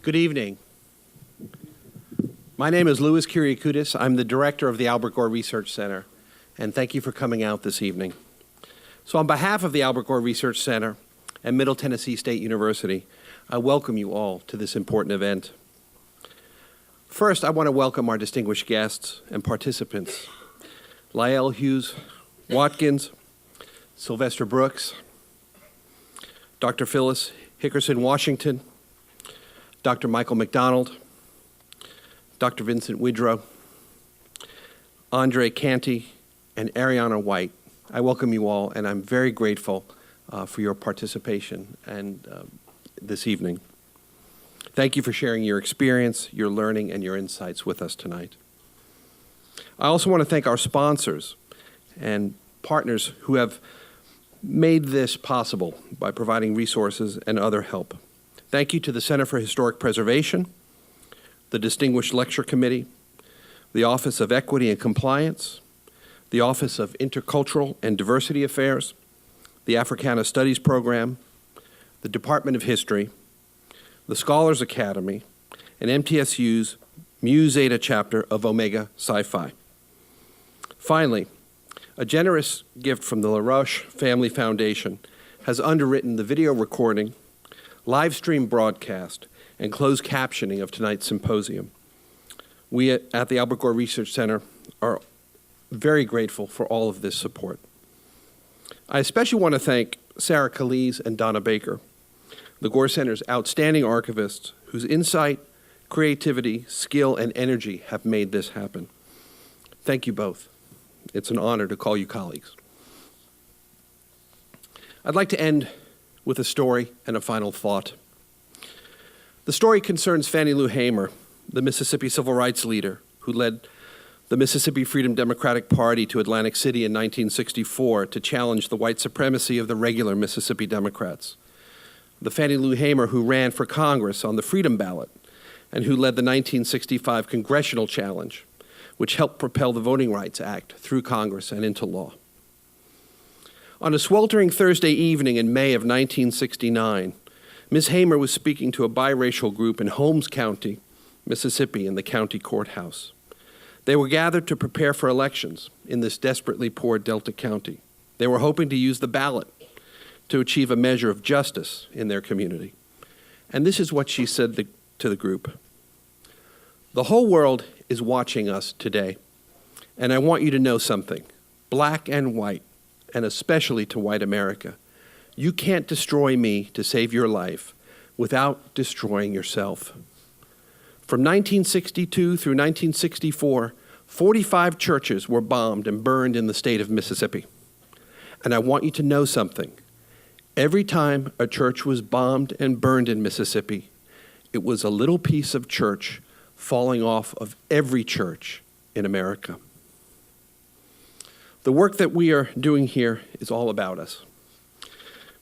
Good evening. My name is Louis Kyriakoutis. I'm the director of the Albert Gore Research Center, and thank you for coming out this evening. So on behalf of the Albert Gore Research Center and Middle Tennessee State University, I welcome you all to this important event. First, I want to welcome our distinguished guests and participants, Lyle Hughes Watkins, Sylvester Brooks, Dr. Phyllis Hickerson Washington, Dr. Michael Mcdonald, Dr. Vincent Windrow, Andre Canty, and Ariana White. I welcome you all, and I'm very grateful for your participation this evening. Thank you for sharing your experience, your learning, and your insights with us tonight. I also want to thank our sponsors and partners who have made this possible by providing resources and other help. Thank you to the Center for Historic Preservation, the Distinguished Lecture Committee, the Office of Equity and Compliance, the Office of Intercultural and Diversity Affairs, the Africana Studies Program, the Department of History, the Scholars Academy, and MTSU's Mu Zeta chapter of Omega Psi-Phi. Finally, a generous gift from the LaRoche Family Foundation has underwritten the video recording, live stream broadcast, and closed captioning of tonight's symposium. We at the Albert Gore Research Center are very grateful for all of this support. I especially want to thank Sara Kelis and Donna Baker, the Gore Center's outstanding archivists whose insight, creativity, skill, and energy have made this happen. Thank you both. It's an honor to call you colleagues. I'd like to end with a story and a final thought. The story concerns Fannie Lou Hamer, the Mississippi civil rights leader who led the Mississippi Freedom Democratic Party to Atlantic City in 1964 to challenge the white supremacy of the regular Mississippi Democrats. The Fannie Lou Hamer who ran for Congress on the Freedom ballot and who led the 1965 congressional challenge, which helped propel the Voting Rights Act through Congress and into law. On a sweltering Thursday evening in May of 1969, Ms. Hamer was speaking to a biracial group in Holmes County, Mississippi, in the county courthouse. They were gathered to prepare for elections in this desperately poor Delta County. They were hoping to use the ballot to achieve a measure of justice in their community. And this is what she said to the group. The whole world is watching us today, and I want you to know something, black and white, and especially to white America. You can't destroy me to save your life without destroying yourself. From 1962 through 1964, 45 churches were bombed and burned in the state of Mississippi. And I want you to know something. Every time a church was bombed and burned in Mississippi, it was a little piece of church falling off of every church in America. The work that we are doing here is all about us.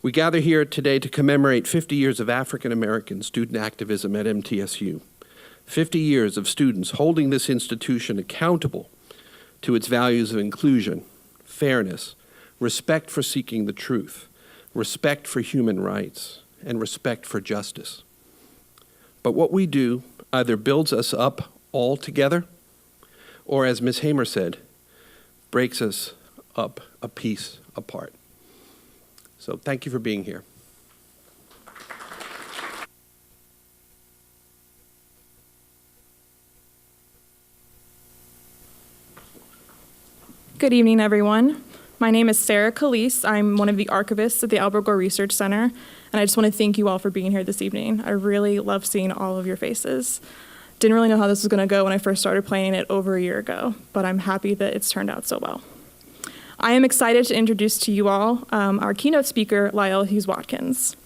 We gather here today to commemorate 50 years of African American student activism at MTSU, 50 years of students holding this institution accountable to its values of inclusion, fairness, respect for seeking the truth, respect for human rights, and respect for justice. But what we do either builds us up all together, or as Ms. Hamer said, breaks us up a piece apart. So thank you for being here. Good evening, everyone. My name is Sara Kelis. I'm one of the archivists at the Albert Gore Research Center, and I just want to thank you all for being here this evening. I really love seeing all of your faces. Didn't really know how this was going to go when I first started planning it over a year ago, but I'm happy that it's turned out so well. I am excited to introduce to you all our keynote speaker, Lyle Hughes Watkins.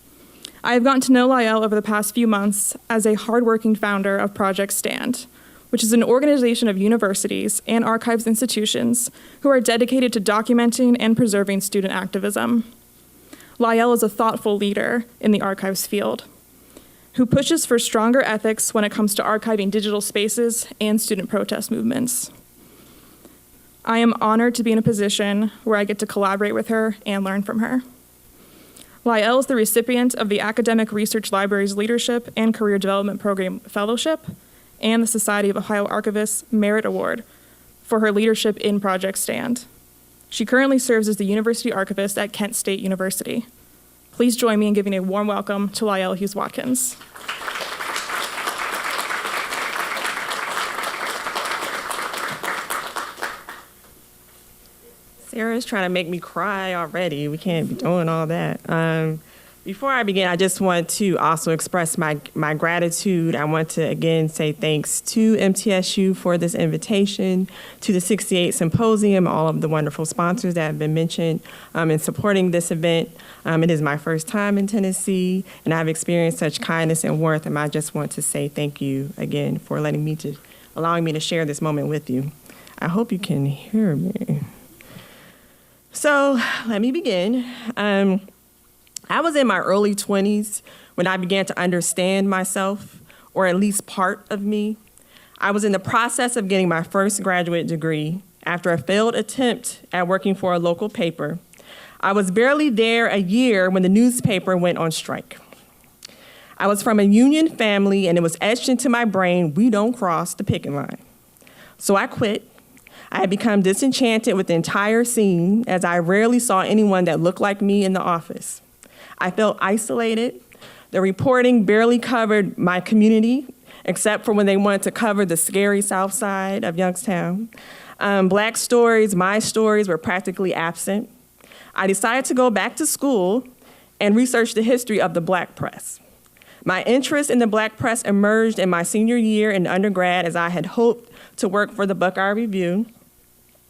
I have gotten to know Lyle over the past few months as a hardworking founder of Project Stand, which is an organization of universities and archives institutions who are dedicated to documenting and preserving student activism. Lyle is a thoughtful leader in the archives field, who pushes for stronger ethics when it comes to archiving digital spaces and student protest movements. I am honored to be in a position where I get to collaborate with her and learn from her. Lyle is the recipient of the Academic Research Library's Leadership and Career Development Program Fellowship and the Society of Ohio Archivists Merit Award for her leadership in Project STAND. She currently serves as the University Archivist at Kent State University. Please join me in giving a warm welcome to Lyle Hughes Watkins. Sarah's trying to make me cry already. We can't be doing all that. Before I begin, I just want to also express my gratitude. I want to again say thanks to MTSU for this invitation, to the 68 Symposium, all of the wonderful sponsors that have been mentioned in supporting this event. It is my first time in Tennessee, and I've experienced such kindness and warmth, and I just want to say thank you again for allowing me to share this moment with you. I hope you can hear me. So let me begin. I was in my early 20s when I began to understand myself, or at least part of me. I was in the process of getting my first graduate degree after a failed attempt at working for a local paper. I was barely there a year when the newspaper went on strike. I was from a union family, and it was etched into my brain, we don't cross the picket line. So I quit. I had become disenchanted with the entire scene, as I rarely saw anyone that looked like me in the office. I felt isolated. The reporting barely covered my community, except for when they wanted to cover the scary South Side of Youngstown. Black stories, my stories, were practically absent. I decided to go back to school and research the history of the Black press. My interest in the Black press emerged in my senior year in undergrad, as I had hoped to work for the Buckeye Review,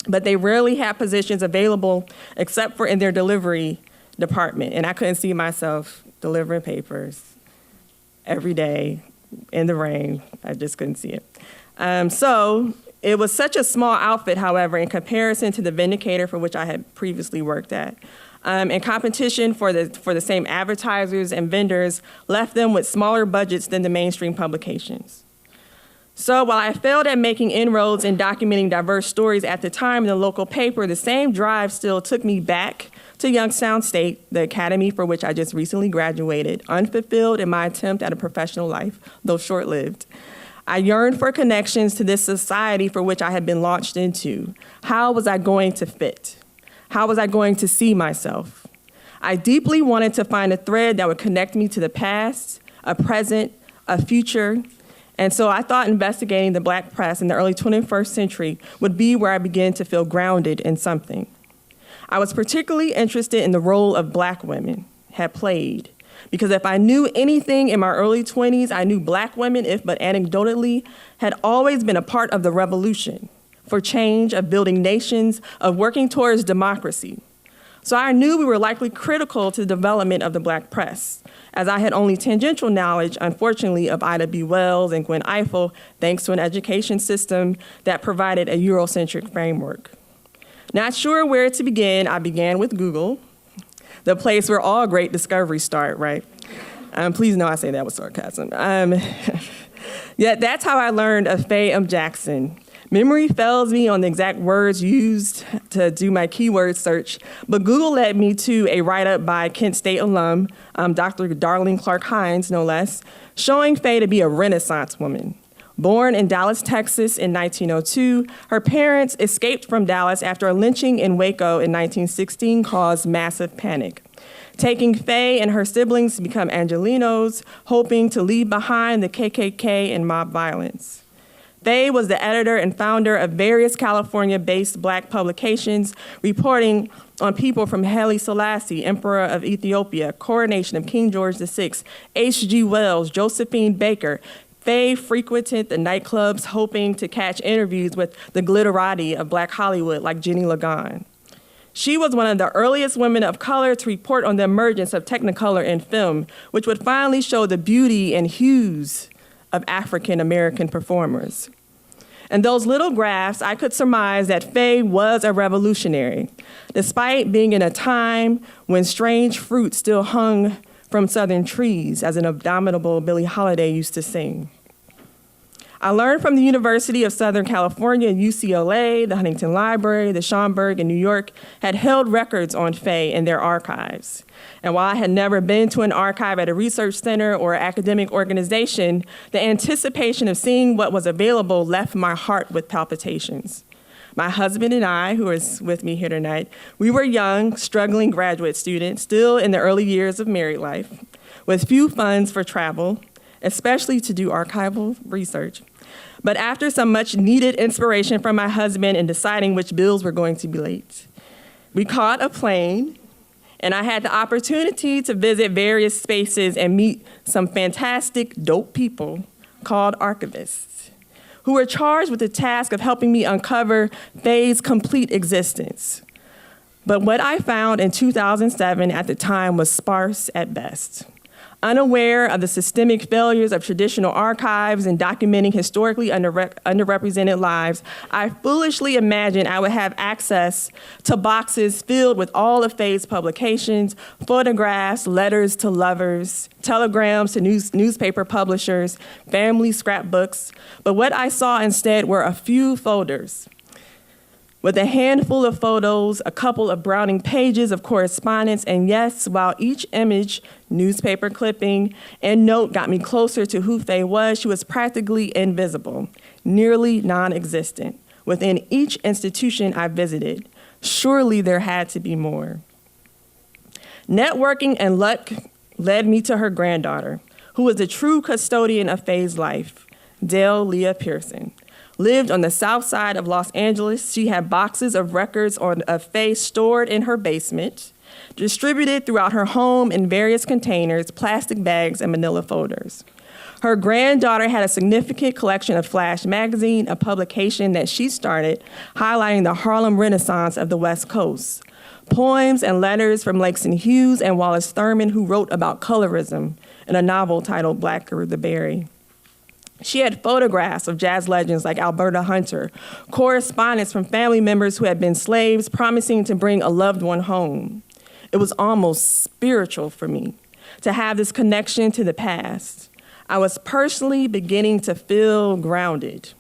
but they rarely had positions available except for in their delivery department, and I couldn't see myself delivering papers every day in the rain. I just couldn't see it. So it was such a small outfit, however, in comparison to the Vindicator, for which I had previously worked at. And competition for the same advertisers and vendors left them with smaller budgets than the mainstream publications. So while I failed at making inroads in documenting diverse stories at the time in the local paper, the same drive still took me back to Youngstown State, the academy for which I just recently graduated, unfulfilled in my attempt at a professional life, though short-lived. I yearned for connections to this society for which I had been launched into. How was I going to fit? How was I going to see myself? I deeply wanted to find a thread that would connect me to the past, a present, a future. And so I thought investigating the Black press in the early 21st century would be where I began to feel grounded in something. I was particularly interested in the role of Black women had played, because if I knew anything in my early 20s, I knew Black women, if but anecdotally, had always been a part of the revolution for change, of building nations, of working towards democracy. So I knew we were likely critical to the development of the Black press, as I had only tangential knowledge, unfortunately, of Ida B. Wells and Gwen Ifill, thanks to an education system that provided a Eurocentric framework. Not sure where to begin, I began with Google, the place where all great discoveries start, right? Please know I say that with sarcasm. Yet that's how I learned of Faye M. Jackson. Memory fails me on the exact words used to do my keyword search, but Google led me to a write-up by Kent State alum, Dr. Darlene Clark Hines, no less, showing Faye to be a Renaissance woman. Born in Dallas, Texas in 1902, her parents escaped from Dallas after a lynching in Waco in 1916 caused massive panic, taking Faye and her siblings to become Angelenos, hoping to leave behind the KKK and mob violence. Faye was the editor and founder of various California-based Black publications, reporting on people from Haile Selassie, Emperor of Ethiopia, coronation of King George VI, H.G. Wells, Josephine Baker. Faye frequented the nightclubs hoping to catch interviews with the glitterati of Black Hollywood like Jenny Lagan. She was one of the earliest women of color to report on the emergence of Technicolor in film, which would finally show the beauty and hues of African-American performers. In those little graphs, I could surmise that Faye was a revolutionary, despite being in a time when strange fruit still hung from southern trees, as an abominable Billie Holiday used to sing. I learned from the University of Southern California and UCLA, the Huntington Library, the Schomburg in New York had held records on Faye in their archives. And while I had never been to an archive at a research center or academic organization, the anticipation of seeing what was available left my heart with palpitations. My husband and I, who is with me here tonight, we were young, struggling graduate students, still in the early years of married life, with few funds for travel, especially to do archival research. But after some much needed inspiration from my husband in deciding which bills were going to be late, we caught a plane, and I had the opportunity to visit various spaces and meet some fantastic, dope people called archivists, who were charged with the task of helping me uncover Faye's complete existence. But what I found in 2007 at the time was sparse at best. Unaware of the systemic failures of traditional archives and documenting historically underrepresented lives, I foolishly imagined I would have access to boxes filled with all of Faye's publications, photographs, letters to lovers, telegrams to newspaper publishers, family scrapbooks. But what I saw instead were a few folders with a handful of photos, a couple of browning pages of correspondence, and yes, while each image, newspaper clipping, and note got me closer to who Faye was, she was practically invisible, nearly non-existent, within each institution I visited. Surely there had to be more. Networking and luck led me to her granddaughter, who was the true custodian of Faye's life, Dale Leah Pearson. Lived on the south side of Los Angeles. She had boxes of records of Faye stored in her basement, distributed throughout her home in various containers, plastic bags, and manila folders. Her granddaughter had a significant collection of Flash magazine, a publication that she started highlighting the Harlem Renaissance of the West Coast. Poems and letters from Langston Hughes and Wallace Thurman, who wrote about colorism in a novel titled Blacker the Berry. She had photographs of jazz legends like Alberta Hunter, correspondence from family members who had been slaves promising to bring a loved one home. It was almost spiritual for me to have this connection to the past. I was personally beginning to feel grounded.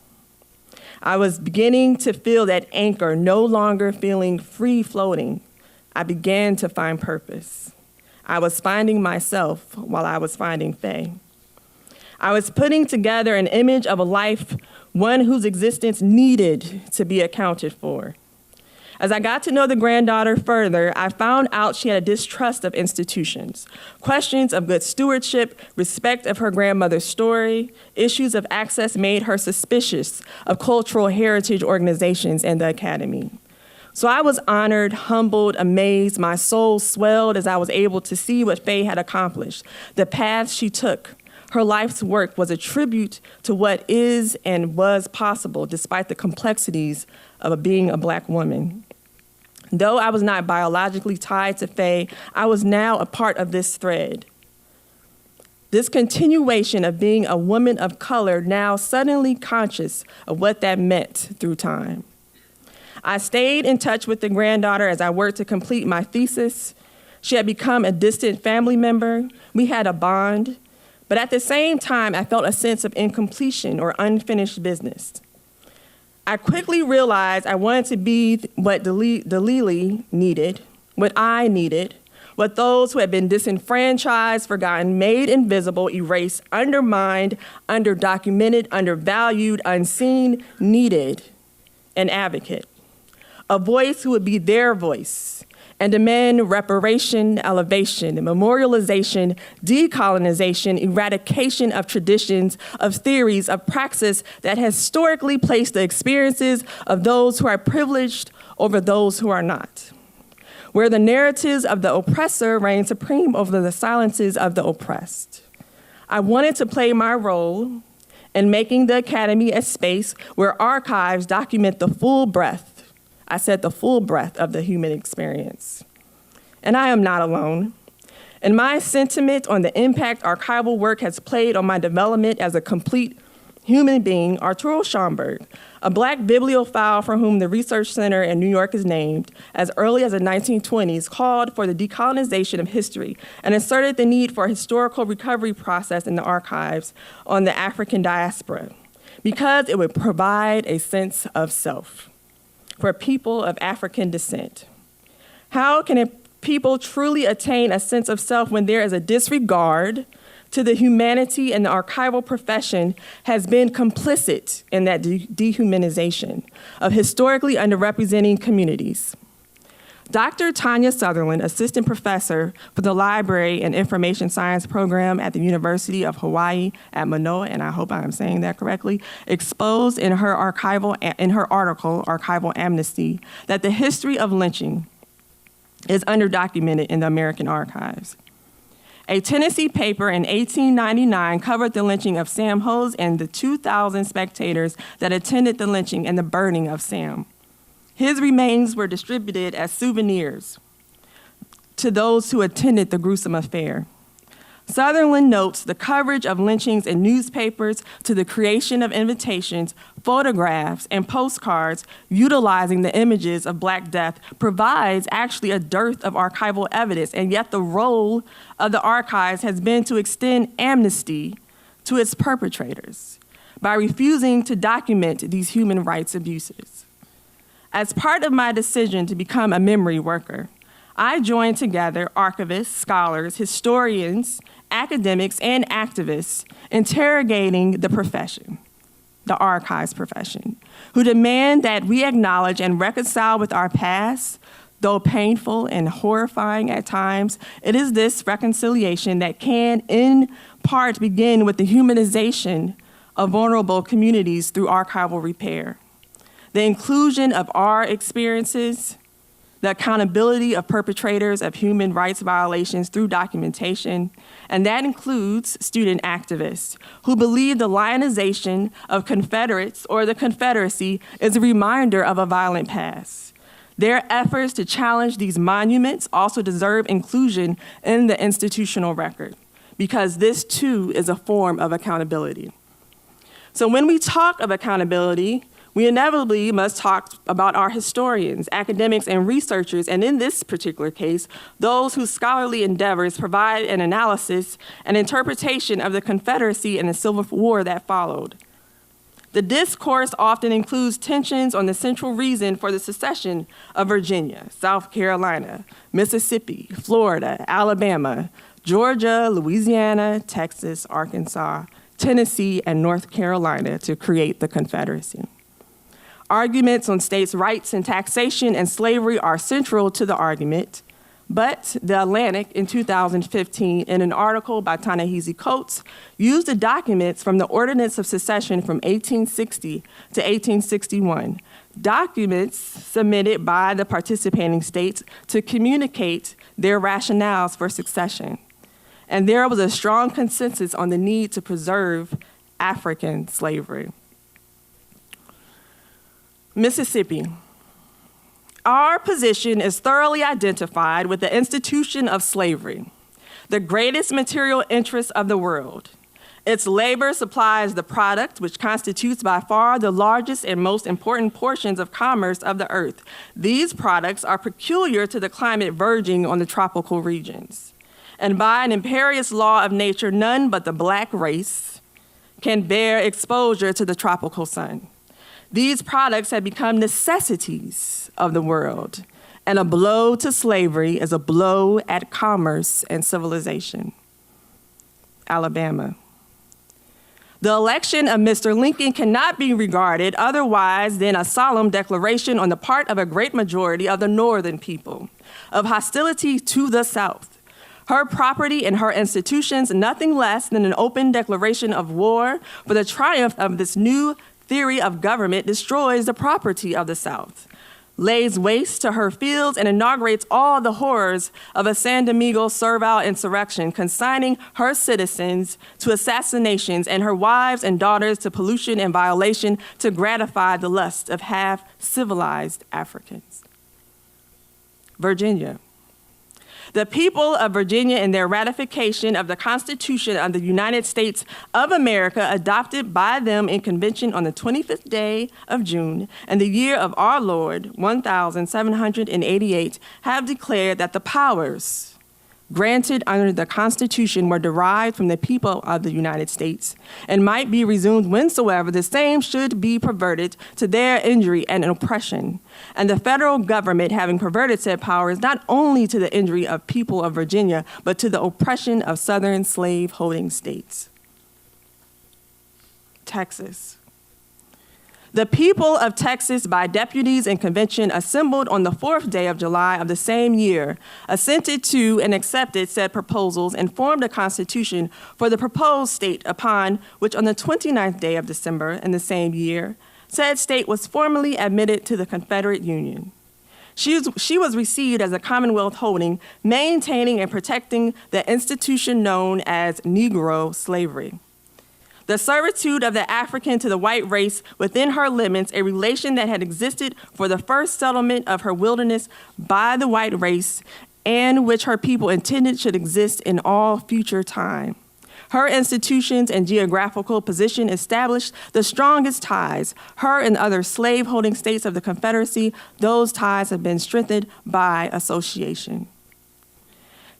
I was beginning to feel that anchor, no longer feeling free floating. I began to find purpose. I was finding myself while I was finding Faye. I was putting together an image of a life, one whose existence needed to be accounted for. As I got to know the granddaughter further, I found out she had a distrust of institutions, questions of good stewardship, respect of her grandmother's story, issues of access made her suspicious of cultural heritage organizations and the academy. So I was honored, humbled, amazed. My soul swelled as I was able to see what Faye had accomplished, the path she took. Her life's work was a tribute to what is and was possible despite the complexities of being a Black woman. Though I was not biologically tied to Faye, I was now a part of this thread. This continuation of being a woman of color, now suddenly conscious of what that meant through time. I stayed in touch with the granddaughter as I worked to complete my thesis. She had become a distant family member. We had a bond. But at the same time, I felt a sense of incompletion or unfinished business. I quickly realized I wanted to be what Delili needed, what I needed, what those who had been disenfranchised, forgotten, made invisible, erased, undermined, underdocumented, undervalued, unseen, needed, an advocate, a voice who would be their voice, and demand reparation, elevation, memorialization, decolonization, eradication of traditions, of theories, of praxis that has historically placed the experiences of those who are privileged over those who are not, where the narratives of the oppressor reign supreme over the silences of the oppressed. I wanted to play my role in making the Academy a space where archives document the full breadth, I said the full breadth of the human experience. And I am not alone. In my sentiment on the impact archival work has played on my development as a complete human being, Arturo Schomburg, a Black bibliophile for whom the Research Center in New York is named, as early as the 1920s, called for the decolonization of history and asserted the need for a historical recovery process in the archives on the African diaspora. because it would provide a sense of self for people of African descent. How can a people truly attain a sense of self when there is a disregard to the humanity, and the archival profession has been complicit in that dehumanization of historically underrepresented communities? Dr. Tanya Sutherland, assistant professor for the Library and Information Science program at the University of Hawaii at Manoa, and I hope I'm saying that correctly, exposed in her article, Archival Amnesty, that the history of lynching is underdocumented in the American archives. A Tennessee paper in 1899 covered the lynching of Sam Hose and the 2,000 spectators that attended the lynching and the burning of Sam. His remains were distributed as souvenirs to those who attended the gruesome affair. Sutherland notes the coverage of lynchings in newspapers to the creation of invitations, photographs, and postcards utilizing the images of Black Death provides actually a dearth of archival evidence, and yet the role of the archives has been to extend amnesty to its perpetrators by refusing to document these human rights abuses. As part of my decision to become a memory worker, I joined together archivists, scholars, historians, academics, and activists interrogating the profession, the archives profession, who demand that we acknowledge and reconcile with our past. Though painful and horrifying at times, it is this reconciliation that can, in part, begin with the humanization of vulnerable communities through archival repair. The inclusion of our experiences, the accountability of perpetrators of human rights violations through documentation, and that includes student activists who believe the lionization of Confederates or the Confederacy is a reminder of a violent past. Their efforts to challenge these monuments also deserve inclusion in the institutional record, because this too is a form of accountability. So when we talk of accountability, we inevitably must talk about our historians, academics, and researchers, and in this particular case, those whose scholarly endeavors provide an analysis and interpretation of the Confederacy and the Civil War that followed. The discourse often includes tensions on the central reason for the secession of Virginia, South Carolina, Mississippi, Florida, Alabama, Georgia, Louisiana, Texas, Arkansas, Tennessee, and North Carolina to create the Confederacy. Arguments on states' rights and taxation and slavery are central to the argument, but The Atlantic in 2015, in an article by Ta-Nehisi Coates, used the documents from the Ordinance of Secession from 1860 to 1861, documents submitted by the participating states to communicate their rationales for secession. And there was a strong consensus on the need to preserve African slavery. Mississippi. Our position is thoroughly identified with the institution of slavery, the greatest material interest of the world. Its labor supplies the product, which constitutes by far the largest and most important portions of commerce of the earth. These products are peculiar to the climate verging on the tropical regions. And by an imperious law of nature, none but the Black race can bear exposure to the tropical sun. These products have become necessities of the world, and a blow to slavery is a blow at commerce and civilization. Alabama. The election of Mr. Lincoln cannot be regarded otherwise than a solemn declaration on the part of a great majority of the Northern people of hostility to the South, her property and her institutions, nothing less than an open declaration of war for the triumph of this new theory of government destroys the property of the South, lays waste to her fields, and inaugurates all the horrors of a San Domingo servile insurrection, consigning her citizens to assassinations and her wives and daughters to pollution and violation to gratify the lust of half-civilized Africans. Virginia. The people of Virginia, in their ratification of the Constitution of the United States of America, adopted by them in convention on the 25th day of June, and the year of our Lord, 1788, have declared that the powers granted under the Constitution were derived from the people of the United States and might be resumed whensoever the same should be perverted to their injury and oppression. And the federal government having perverted said powers not only to the injury of people of Virginia, but to the oppression of southern slave-holding states. Texas. The people of Texas, by deputies and convention, assembled on the 4th day of July of the same year, assented to and accepted said proposals, and formed a constitution for the proposed state, upon which on the 29th day of December in the same year, said state was formally admitted to the Confederate Union. She was received as a commonwealth holding, maintaining, and protecting the institution known as Negro slavery. The servitude of the African to the white race within her limits, a relation that had existed for the first settlement of her wilderness by the white race, and which her people intended should exist in all future time. Her institutions and geographical position established the strongest ties. Her and other slave-holding states of the Confederacy, those ties have been strengthened by association.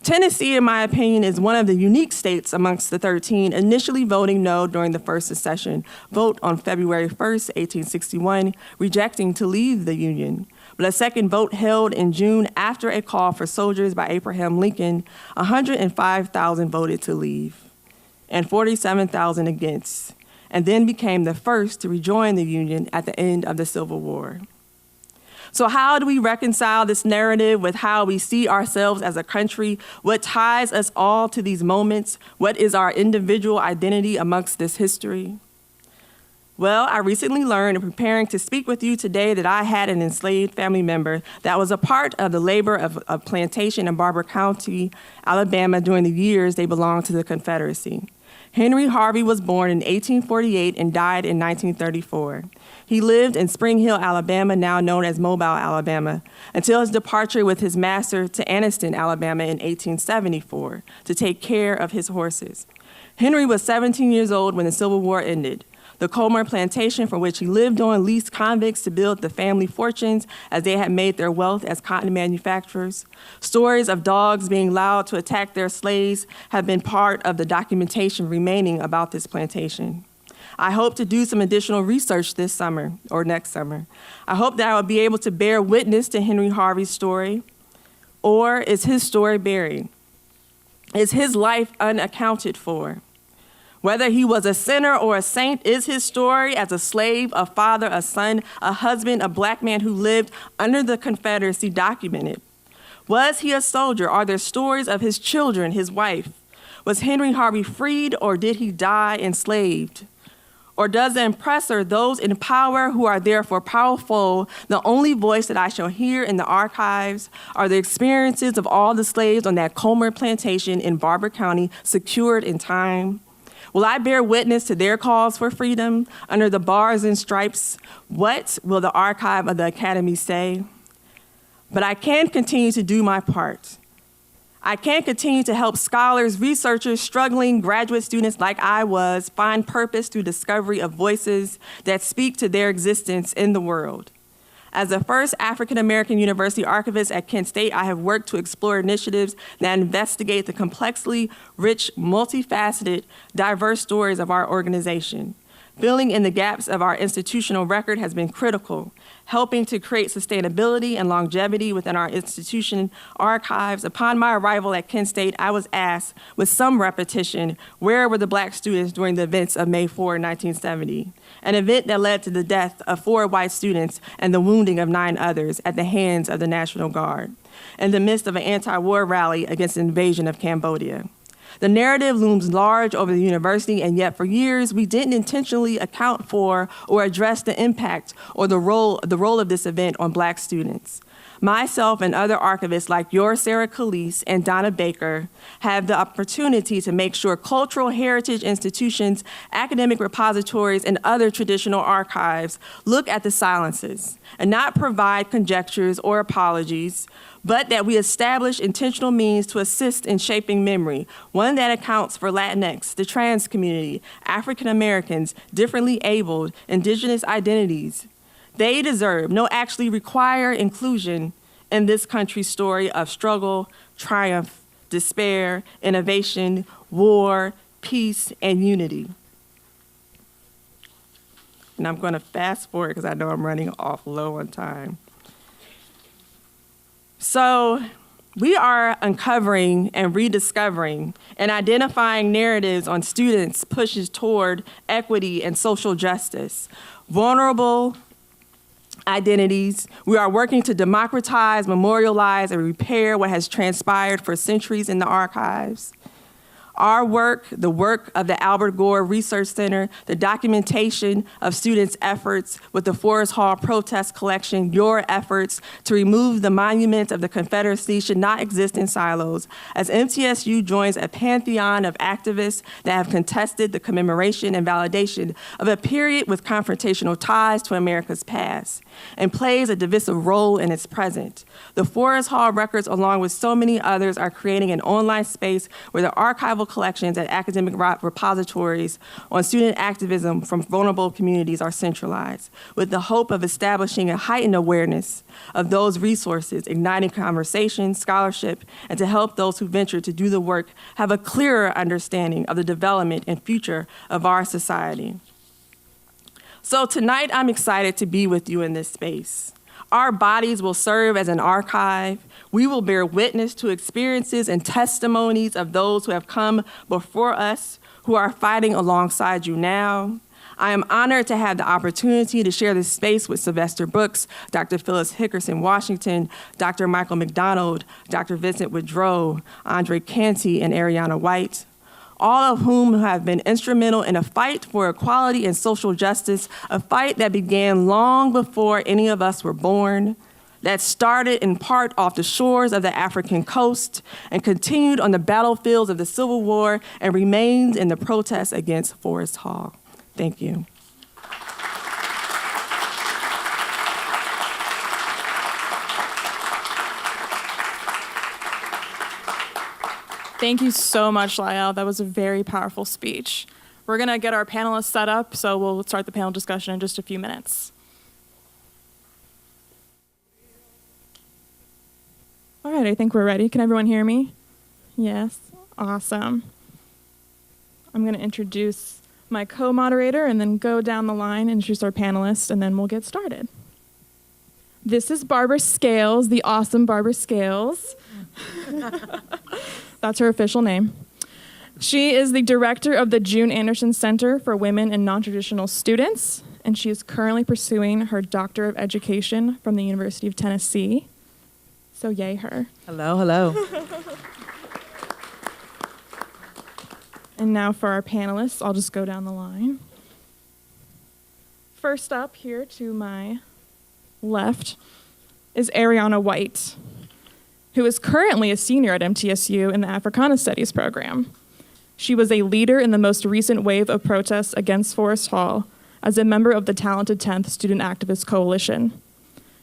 Tennessee, in my opinion, is one of the unique states amongst the 13 initially voting no during the first secession vote on February 1st, 1861, rejecting to leave the Union. But a second vote held in June after a call for soldiers by Abraham Lincoln, 105,000 voted to leave, and 47,000 against, and then became the first to rejoin the Union at the end of the Civil War. So how do we reconcile this narrative with how we see ourselves as a country? What ties us all to these moments? What is our individual identity amongst this history? Well, I recently learned in preparing to speak with you today that I had an enslaved family member that was a part of the labor of a plantation in Barber County, Alabama during the years they belonged to the Confederacy. Henry Harvey was born in 1848 and died in 1934. He lived in Spring Hill, Alabama, now known as Mobile, Alabama, until his departure with his master to Anniston, Alabama in 1874 to take care of his horses. Henry was 17 years old when the Civil War ended. The Comer plantation from which he lived on leased convicts to build the family fortunes as they had made their wealth as cotton manufacturers. Stories of dogs being allowed to attack their slaves have been part of the documentation remaining about this plantation. I hope to do some additional research this summer or next summer. I hope that I will be able to bear witness to Henry Harvey's story. Or is his story buried? Is his life unaccounted for? Whether he was a sinner or a saint, is his story as a slave, a father, a son, a husband, a black man who lived under the Confederacy documented? Was he a soldier? Are there stories of his children, his wife? Was Henry Harvey freed, or did he die enslaved? Or does the oppressor, those in power who are therefore powerful, the only voice that I shall hear in the archives are the experiences of all the slaves on that Comer plantation in Barber County secured in time? Will I bear witness to their calls for freedom under the bars and stripes? What will the archive of the Academy say? But I can continue to do my part. I can continue to help scholars, researchers, struggling graduate students like I was find purpose through discovery of voices that speak to their existence in the world. As the first African-American university archivist at Kent State, I have worked to explore initiatives that investigate the complexly rich, multifaceted, diverse stories of our organization. Filling in the gaps of our institutional record has been critical, helping to create sustainability and longevity within our institution archives. Upon my arrival at Kent State, I was asked, with some repetition, where were the Black students during the events of May 4, 1970? An event that led to the death of 4 white students and the wounding of 9 others at the hands of the National Guard, in the midst of an anti-war rally against the invasion of Cambodia. The narrative looms large over the university, and yet for years we didn't intentionally account for or address the impact or the role of this event on Black students. Myself and other archivists like your Sara Kelis and Donna Baker have the opportunity to make sure cultural heritage institutions, academic repositories, and other traditional archives look at the silences and not provide conjectures or apologies, but that we establish intentional means to assist in shaping memory, one that accounts for Latinx, the trans community, African Americans, differently abled, indigenous identities. They deserve, no, actually require inclusion in this country's story of struggle, triumph, despair, innovation, war, peace, and unity. And I'm going to fast forward because I know I'm running off low on time. So we are uncovering and rediscovering and identifying narratives on students' pushes toward equity and social justice, vulnerable identities. We are working to democratize, memorialize, and repair what has transpired for centuries in the archives. Our work, the work of the Albert Gore Research Center, the documentation of students' efforts with the Forest Hall protest collection, your efforts to remove the monument of the Confederacy should not exist in silos, as MTSU joins a pantheon of activists that have contested the commemoration and validation of a period with confrontational ties to America's past, and plays a divisive role in its present. The Forest Hall records, along with so many others, are creating an online space where the archival collections at academic repositories on student activism from vulnerable communities are centralized, with the hope of establishing a heightened awareness of those resources, igniting conversation, scholarship, and to help those who venture to do the work have a clearer understanding of the development and future of our society. So tonight, I'm excited to be with you in this space. Our bodies will serve as an archive. We will bear witness to experiences and testimonies of those who have come before us, who are fighting alongside you now. I am honored to have the opportunity to share this space with Sylvester Brooks, Dr. Phyllis Hickerson Washington, Dr. Michael Mcdonald, Dr. Vincent Windrow, Andre Canty, and Ariana White, all of whom have been instrumental in a fight for equality and social justice, a fight that began long before any of us were born, that started in part off the shores of the African coast and continued on the battlefields of the Civil War and remains in the protests against Forest Hall. Thank you. Thank you so much, Lyle. That was a very powerful speech. We're going to get our panelists set up, so we'll start the panel discussion in just a few minutes. All right, I think we're ready. Can everyone hear me? Yes? Awesome. I'm going to introduce my co-moderator and then go down the line and introduce our panelists, and then we'll get started. This is Barbara Scales, the awesome Barbara Scales. That's her official name. She is the director of the June Anderson Center for Women and Non-Traditional Students, and she is currently pursuing her Doctor of Education from the University of Tennessee. So yay her. Hello, hello. And now for our panelists, I'll just go down the line. First up here to my left is Ariana White, who is currently a senior at MTSU in the Africana Studies program. She was a leader in the most recent wave of protests against Forest Hall as a member of the Talented 10th Student Activist Coalition.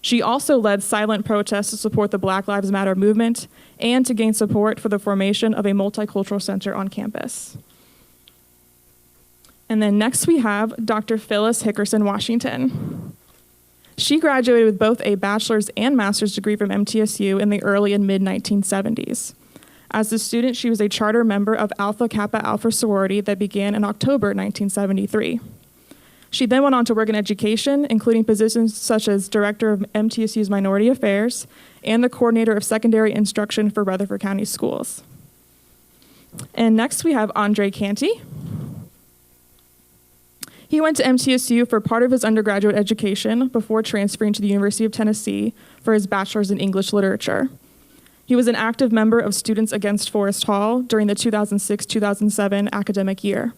She also led silent protests to support the Black Lives Matter movement and to gain support for the formation of a multicultural center on campus. And then next we have Dr. Phyllis Hickerson Washington. She graduated with both a bachelor's and master's degree from MTSU in the early and mid-1970s. As a student, she was a charter member of Alpha Kappa Alpha sorority that began in October 1973. She then went on to work in education, including positions such as director of MTSU's Minority Affairs and the coordinator of secondary instruction for Rutherford County Schools. And next we have Andre Canty. He went to MTSU for part of his undergraduate education before transferring to the University of Tennessee for his bachelor's in English literature. He was an active member of Students Against Forest Hall during the 2006-2007 academic year.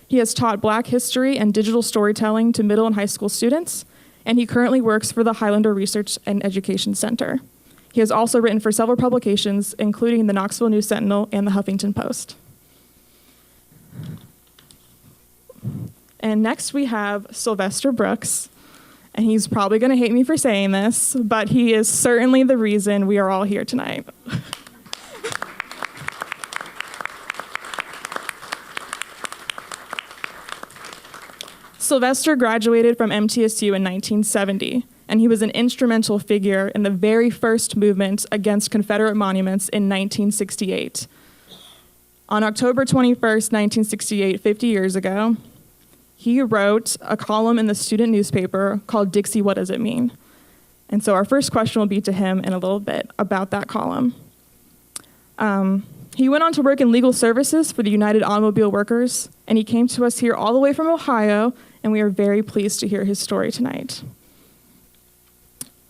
He has taught Black history and digital storytelling to middle and high school students, and he currently works for the Highlander Research and Education Center. He has also written for several publications, including the Knoxville News Sentinel and the Huffington Post. And next we have Sylvester Brooks, and he's probably going to hate me for saying this, but he is certainly the reason we are all here tonight. Sylvester graduated from MTSU in 1970 and he was an instrumental figure in the very first movement against Confederate monuments in 1968. On October 21st, 1968, 50 years ago, he wrote a column in the student newspaper called Dixie, What Does It Mean? And so our first question will be to him in a little bit about that column. He went on to work in legal services for the United Automobile Workers, and he came to us here all the way from Ohio, and we are very pleased to hear his story tonight.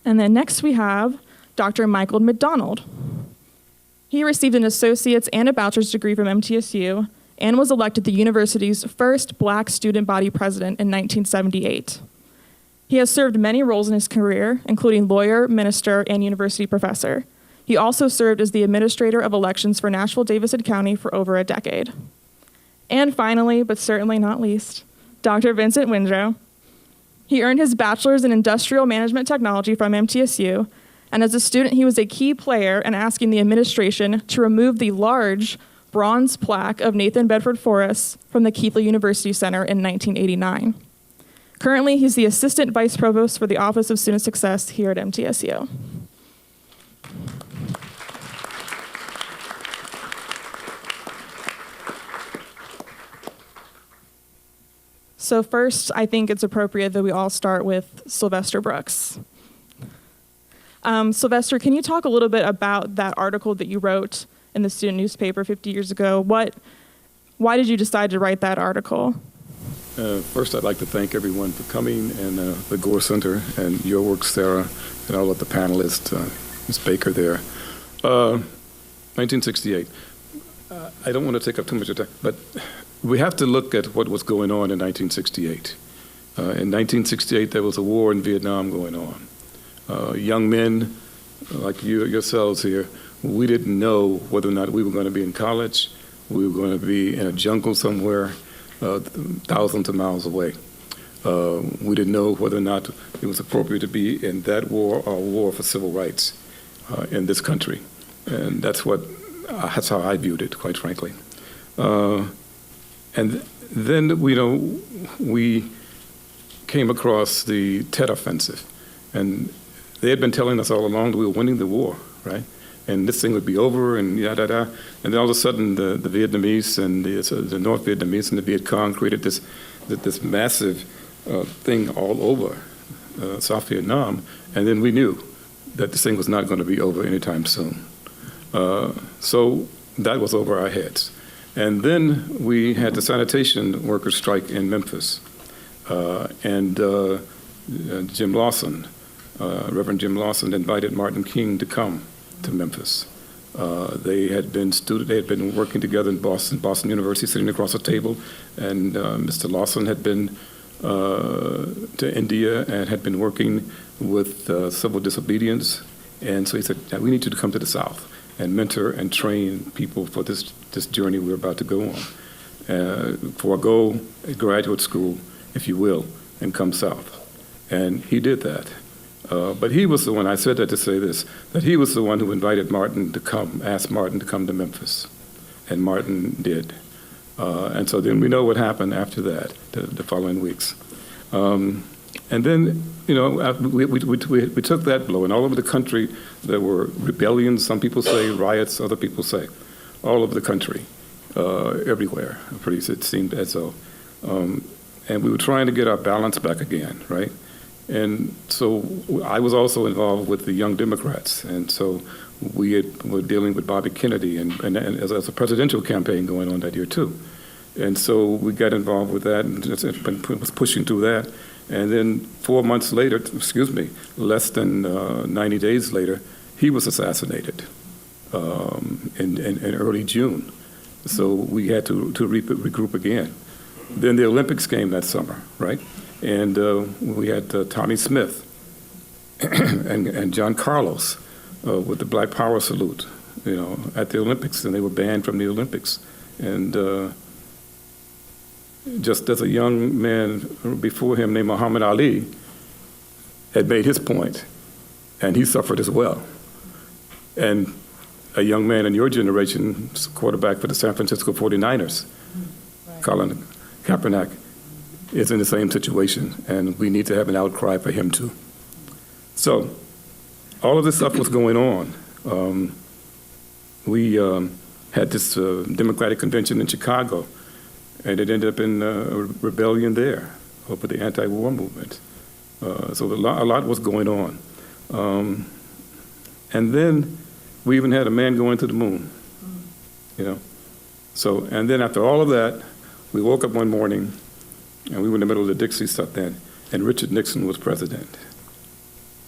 And then next we have Dr. Michael Mcdonald. He received an associate's and a bachelor's degree from MTSU and was elected the university's first Black student body president in 1978. He has served many roles in his career, including lawyer, minister, and university professor. He also served as the administrator of elections for Nashville-Davidson County for over a decade. And finally, but certainly not least, Dr. Vincent Windrow. He earned his bachelor's in industrial management technology from MTSU, and as a student, he was a key player in asking the administration to remove the large bronze plaque of Nathan Bedford Forrest from the Keithley University Center in 1989. Currently, he's the assistant vice provost for the Office of Student Success here at MTSU. So first, I think it's appropriate that we all start with Sylvester Brooks. Sylvester, can you talk a little bit about that article that you wrote in the student newspaper 50 years ago? Why did you decide to write that article? First, I'd like to thank everyone for coming, and the Gore Center, and your work, Sarah, and all of the panelists, Ms. Baker there. 1968. I don't want to take up too much of time, but we have to look at what was going on in 1968. In 1968, there was a war in Vietnam going on. Young men like yourselves here, we didn't know whether or not we were going to be in college, we were going to be in a jungle somewhere, thousands of miles away. We didn't know whether or not it was appropriate to be in that war or a war for civil rights in this country. And that's how I viewed it, quite frankly. And then, we came across the Tet Offensive. And they had been telling us all along that we were winning the war, right? And this thing would be over, and yada-da. And then all of a sudden, the Vietnamese and the North Vietnamese and the Viet Cong created this massive thing all over South Vietnam. And then we knew that this thing was not going to be over anytime soon. So that was over our heads. And then we had the sanitation workers strike in Memphis. And Jim Lawson, Reverend Jim Lawson, invited Martin King to come to Memphis. They had been working together in Boston University, sitting across a table, and Mr. Lawson had been to India and had been working with civil disobedience. And so he said, we need you to come to the South and mentor and train people for this journey we're about to go on. Forego a graduate school, if you will, and come south. And he did that. But he was the one, I said that to say this, that he was the one who invited Martin to come, asked Martin to come to Memphis. And Martin did. And so then we know what happened after that, the following weeks. And then, we took that blow, and all over the country there were rebellions, some people say riots, other people say, all over the country, everywhere, it seemed as though. And we were trying to get our balance back again, right? And so I was also involved with the Young Democrats, and so were dealing with Bobby Kennedy, and as a presidential campaign going on that year too. And so we got involved with that and was pushing through that. And then 4 months later, less than 90 days later, he was assassinated in early June. So we had to regroup again. Then the Olympics came that summer, right? And we had Tommy Smith and John Carlos with the Black Power salute, at the Olympics, and they were banned from the Olympics. And just as a young man before him named Muhammad Ali had made his point, and he suffered as well. And a young man in your generation, quarterback for the San Francisco 49ers, right. Colin Kaepernick, is in the same situation, and we need to have an outcry for him too. So all of this stuff was going on. We had this Democratic convention in Chicago, and it ended up in a rebellion there over the anti-war movement. So a lot was going on. And then we even had a man going to the moon, you know. So, and then after all of that, we woke up one morning, and we were in the middle of the Dixie stuff then, and Richard Nixon was president.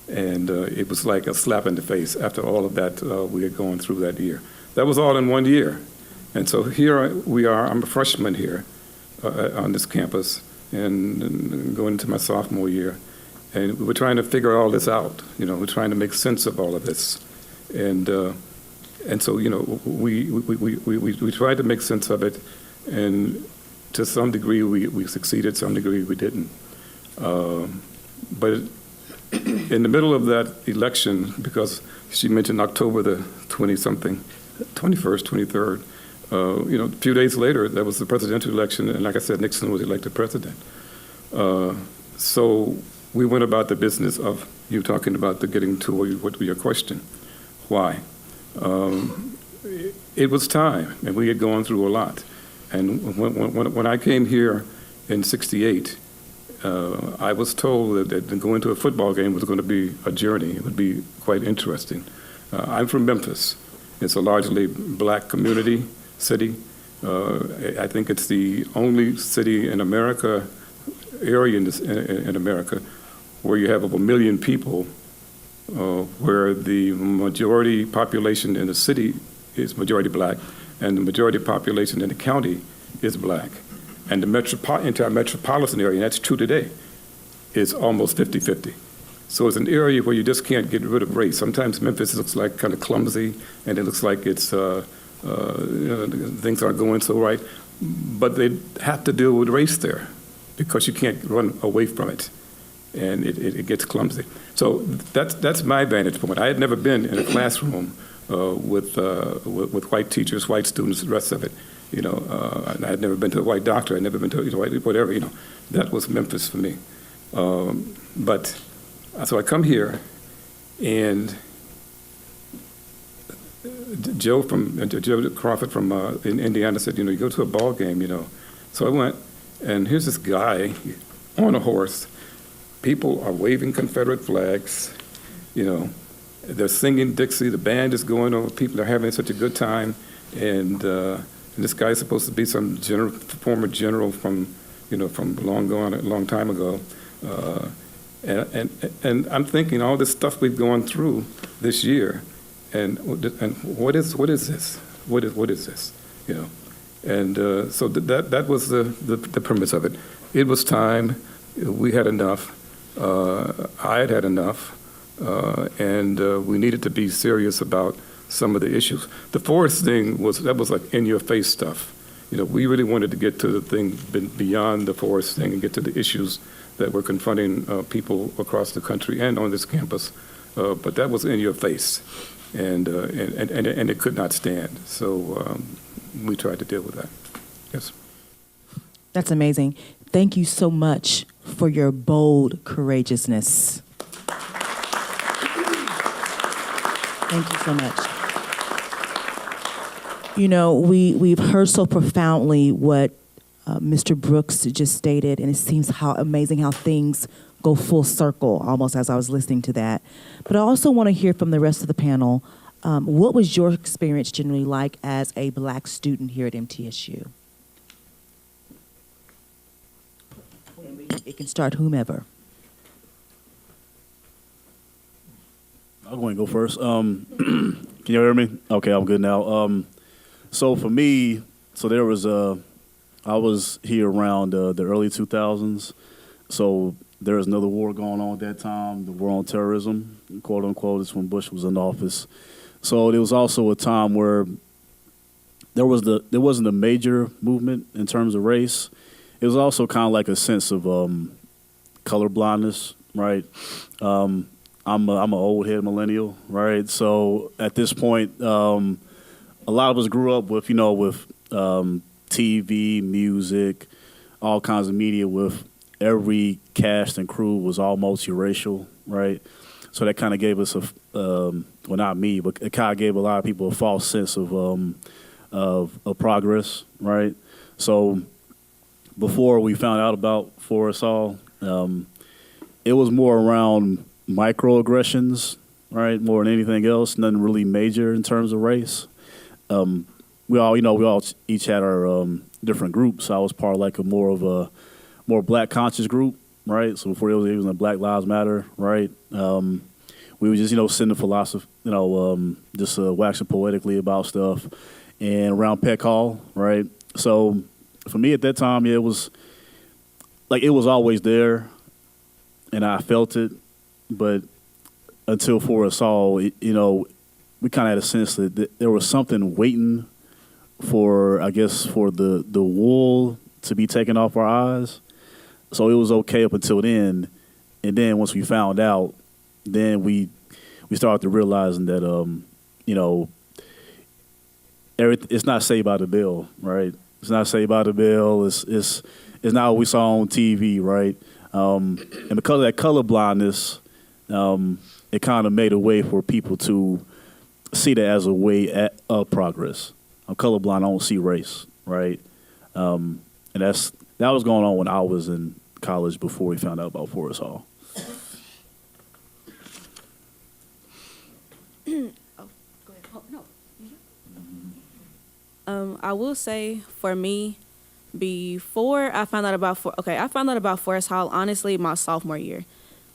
And it was like a slap in the face after all of that we had gone through that year. That was all in 1 year. And so here we are, I'm a freshman here on this campus, and going into my sophomore year. And we were trying to figure all this out, you know, we're trying to make sense of all of this. And so, you know, we tried to make sense of it, and to some degree we succeeded, some degree we didn't. But in the middle of that election, because she mentioned October the 20-something, 21st, 23rd, you know, a few days later, that was the presidential election, and like I said, Nixon was elected president. So we went about the business of you talking about the getting to what your question. Why? It was time, and we had gone through a lot. And when I came here in '68, I was told that going to a football game was going to be a journey. It would be quite interesting. I'm from Memphis. It's a largely black community city. I think it's the only city in America, area in America, where you have over 1 million people, where the majority population in the city is majority black, and the majority population in the county is black. And the entire metropolitan area, and that's true today, is almost 50-50. So it's an area where you just can't get rid of race. Sometimes Memphis looks like kind of clumsy, and it looks like it's you know, things aren't going so right. But they have to deal with race there because you can't run away from it, and it gets clumsy. So that's my vantage point. I had never been in a classroom with white teachers, white students, the rest of it. You know, I had never been to a white doctor. I'd never been to whatever. You know, that was Memphis for me. But so I come here, and Joe Crawford from in Indiana said, you know, you go to a ball game, you know. So I went, and here's this guy on a horse. People are waving Confederate flags, you know. They're singing Dixie. The band is going on. People are having such a good time, and this guy's supposed to be some former general from, you know, from long gone, a long time ago. And I'm thinking all this stuff we've gone through this year, and what is this? What is this? You know, and so that was the premise of it. It was time. We had enough. I had enough, and we needed to be serious about some of the issues. The forest thing was like in-your-face stuff. You know, we really wanted to get to the thing beyond the forest thing and get to the issues that were confronting people across the country and on this campus. But that was in your face, and it could not stand. So we tried to deal with that. Yes. That's amazing. Thank you so much for your bold courageousness. Thank you so much. You know, we've heard so profoundly what Mr. Brooks just stated, and it seems how amazing how things go full circle, almost as I was listening to that. But I also want to hear from the rest of the panel, what was your experience generally like as a black student here at MTSU? It can start whomever. I'm going to go first. Can you hear me? Okay, I'm good now. So for me, there was I was here around the early 2000s. So there was another war going on at that time, the war on terrorism, quote unquote. It's when Bush was in office. So there was also a time where there wasn't a major movement in terms of race. It was also kind of like a sense of color blindness, right? I'm an old head millennial, right? So at this point, a lot of us grew up with, with TV, music, all kinds of media with every cast and crew was all multiracial, right? So that kind of gave us well, not me, but it kind of gave a lot of people a false sense of progress, right? So before we found out about Forrestal, it was more around microaggressions, right? More than anything else, nothing really major in terms of race. We all each had our different groups. I was part of like a more black conscious group, right? So before it was even Black Lives Matter, right? We would just, send the philosophy, just waxing poetically about stuff, and around Peck Hall, right? So for me at that time, yeah, it was always there, and I felt it, but until Forrestal, we kind of had a sense that there was something waiting for the wool to be taken off our eyes. So it was okay up until then, and then once we found out, then we started to realizing that it's not saved by the bell, right? It's not saved by the bell. It's not what we saw on TV, right? And because of that color blindness, it kind of made a way for people to see that as a way of progress. I'm colorblind. I don't see race, right? And that was going on when I was in college before we found out about Forrestal. I will say for me, before I found out about Forrestal honestly my sophomore year.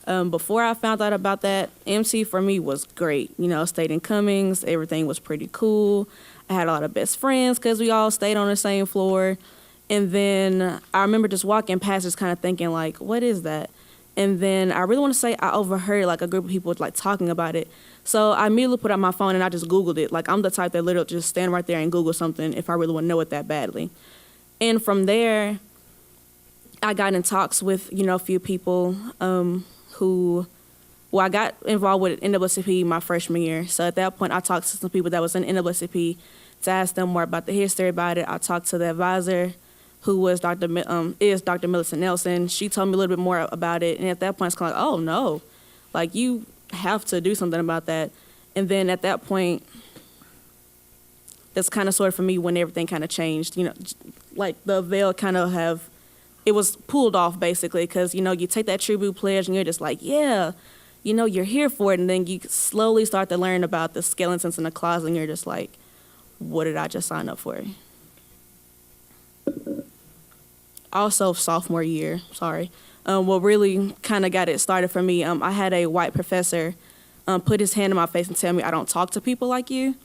Before I found out about that, MC for me was great. Stayed in Cummings. Everything was pretty cool. I had a lot of best friends because we all stayed on the same floor. And then I remember just walking past, just kind of thinking, like, what is that? And then I really want to say I overheard, like, a group of people, like, talking about it. So I immediately put out my phone and I just Googled it. Like, I'm the type that literally just stand right there and Google something if I really want to know it that badly. And from there, I got in talks with, a few people I got involved with NAACP my freshman year. So at that point, I talked to some people that was in NAACP to ask them more about the history about it. I talked to the advisor, who was Dr. Millicent Nelson. She told me a little bit more about it. And at that point, it's kind of like, oh, no. Like, you have to do something about that. And then at that point, that's kind of sort of for me when everything kind of changed. Like the veil it was pulled off basically because, you take that tribute pledge and you're just like, yeah, you're here for it. And then you slowly start to learn about the skeletons in the closet and you're just like, what did I just sign up for? Also, sophomore year, what really kind of got it started for me, I had a white professor put his hand in my face and tell me I don't talk to people like you.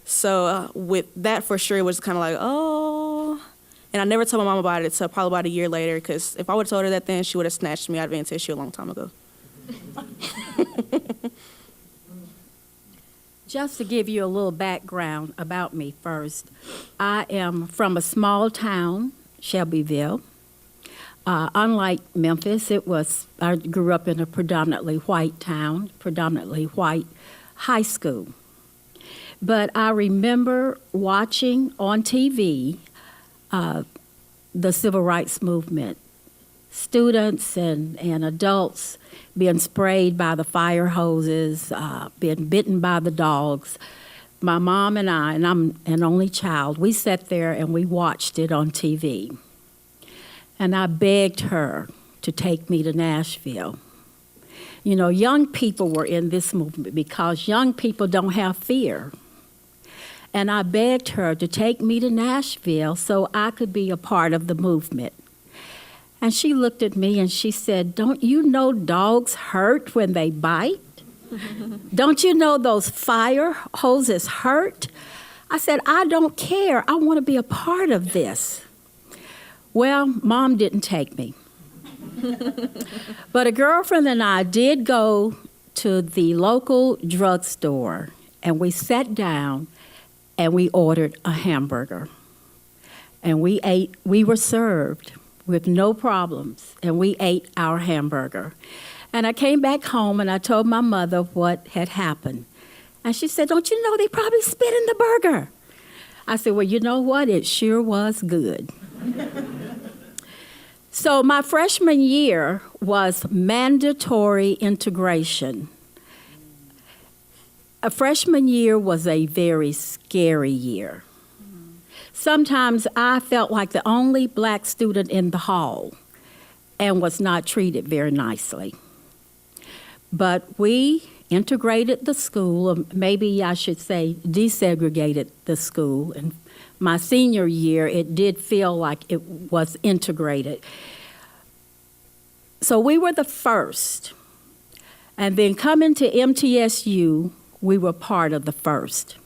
So with that for sure, it was kind of like, oh. And I never told my mom about it until probably about a year later, because if I would have told her that then, she would have snatched me out of NTSU a long time ago. Just to give you a little background about me first, I am from a small town, Shelbyville. Unlike Memphis, I grew up in a predominantly white town, predominantly white high school. But I remember watching on TV the civil rights movement, students and adults being sprayed by the fire hoses, being bitten by the dogs. My mom and I, and I'm an only child, we sat there and we watched it on TV. And I begged her to take me to Nashville. Young people were in this movement because young people don't have fear. And I begged her to take me to Nashville so I could be a part of the movement. And she looked at me and she said, "Don't you know dogs hurt when they bite? Don't you know those fire hoses hurt?" I said, "I don't care. I want to be a part of this." Well, Mom didn't take me. But a girlfriend and I did go to the local drugstore, and we sat down and we ordered a hamburger. And we ate, we were served with no problems, and we ate our hamburger. And I came back home and I told my mother what had happened. And she said, "Don't you know they probably spit in the burger?" I said, "Well, you know what? It sure was good." So my freshman year was mandatory integration. A freshman year was a very scary year. Sometimes I felt like the only black student in the hall and was not treated very nicely. But we integrated the school, or maybe I should say desegregated the school. And my senior year, it did feel like it was integrated. So we were the first. And then coming to MTSU, we were part of the first.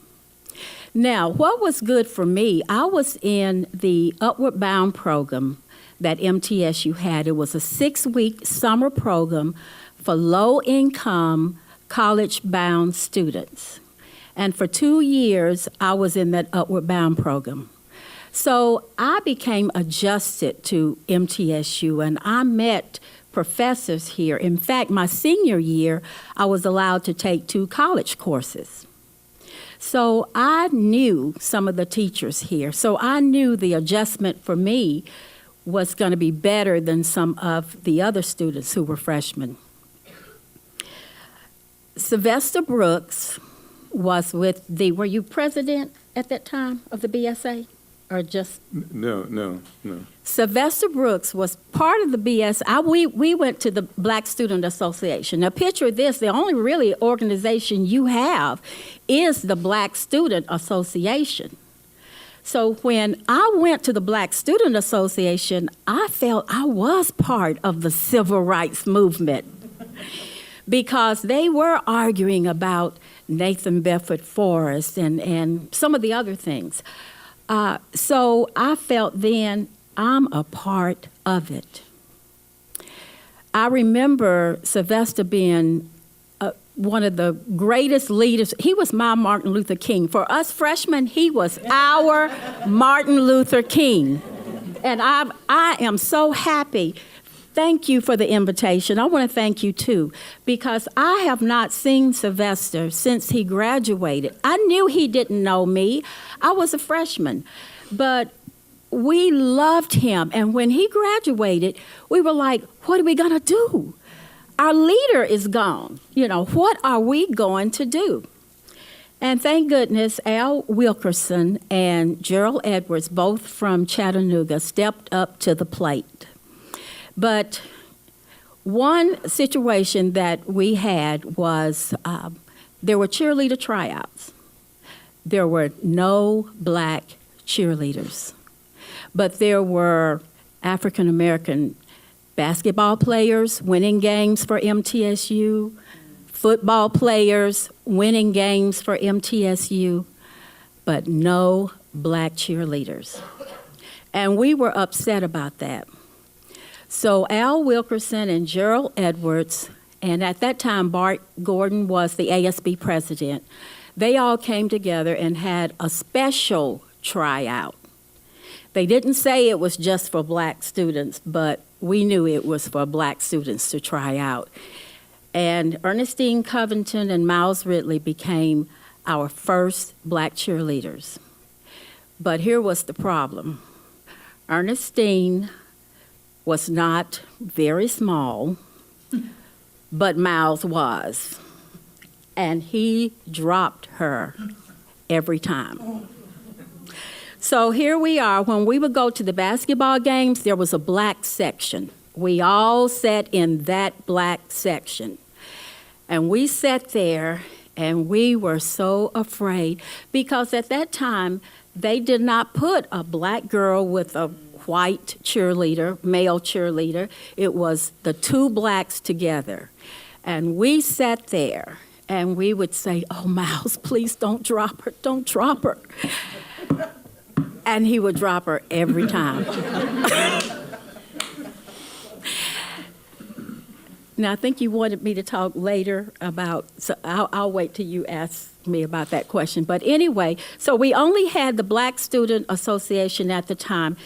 Now, what was good for me, I was in the Upward Bound program that MTSU had. It was a 6-week summer program for low-income, college-bound students. And for 2 years, I was in that Upward Bound program. So I became adjusted to MTSU, and I met professors here. In fact, my senior year, I was allowed to take 2 college courses. So I knew some of the teachers here. So I knew the adjustment for me was going to be better than some of the other students who were freshmen. Sylvester Brooks was with were you president at that time of the BSA? Or just? No. Sylvester Brooks was part of the BSA. We went to the Black Student Association. Now picture this, the only really organization you have is the Black Student Association. So when I went to the Black Student Association, I felt I was part of the civil rights movement because they were arguing about Nathan Bedford Forrest and some of the other things. So I felt then I'm a part of it. I remember Sylvester being one of the greatest leaders. He was my Martin Luther King. For us freshmen, he was our Martin Luther King. And I am so happy. Thank you for the invitation. I want to thank you too, because I have not seen Sylvester since he graduated. I knew he didn't know me. I was a freshman, but we loved him. And when he graduated, we were like, what are we going to do? Our leader is gone. What are we going to do? And thank goodness Al Wilkerson and Gerald Edwards, both from Chattanooga, stepped up to the plate. But one situation that we had was there were cheerleader tryouts. There were no black cheerleaders, but there were African American basketball players winning games for MTSU, football players winning games for MTSU, but no black cheerleaders. And we were upset about that. So Al Wilkerson and Gerald Edwards, and at that time Bart Gordon was the ASB president, they all came together and had a special tryout. They didn't say it was just for black students, but we knew it was for black students to try out. And Ernestine Covington and Miles Ridley became our first black cheerleaders. But here was the problem. Ernestine was not very small, but Miles was. And he dropped her every time. So here we are. When we would go to the basketball games, there was a black section. We all sat in that black section. And we sat there, and we were so afraid because at that time, they did not put a black girl with a white cheerleader, male cheerleader. It was the 2 blacks together. And we sat there, and we would say, oh, Miles, please don't drop her, don't drop her. And he would drop her every time. Now, I think you wanted me to talk later about, so I'll wait till you ask me about that question. But anyway, so we only had the Black Student Association at the time.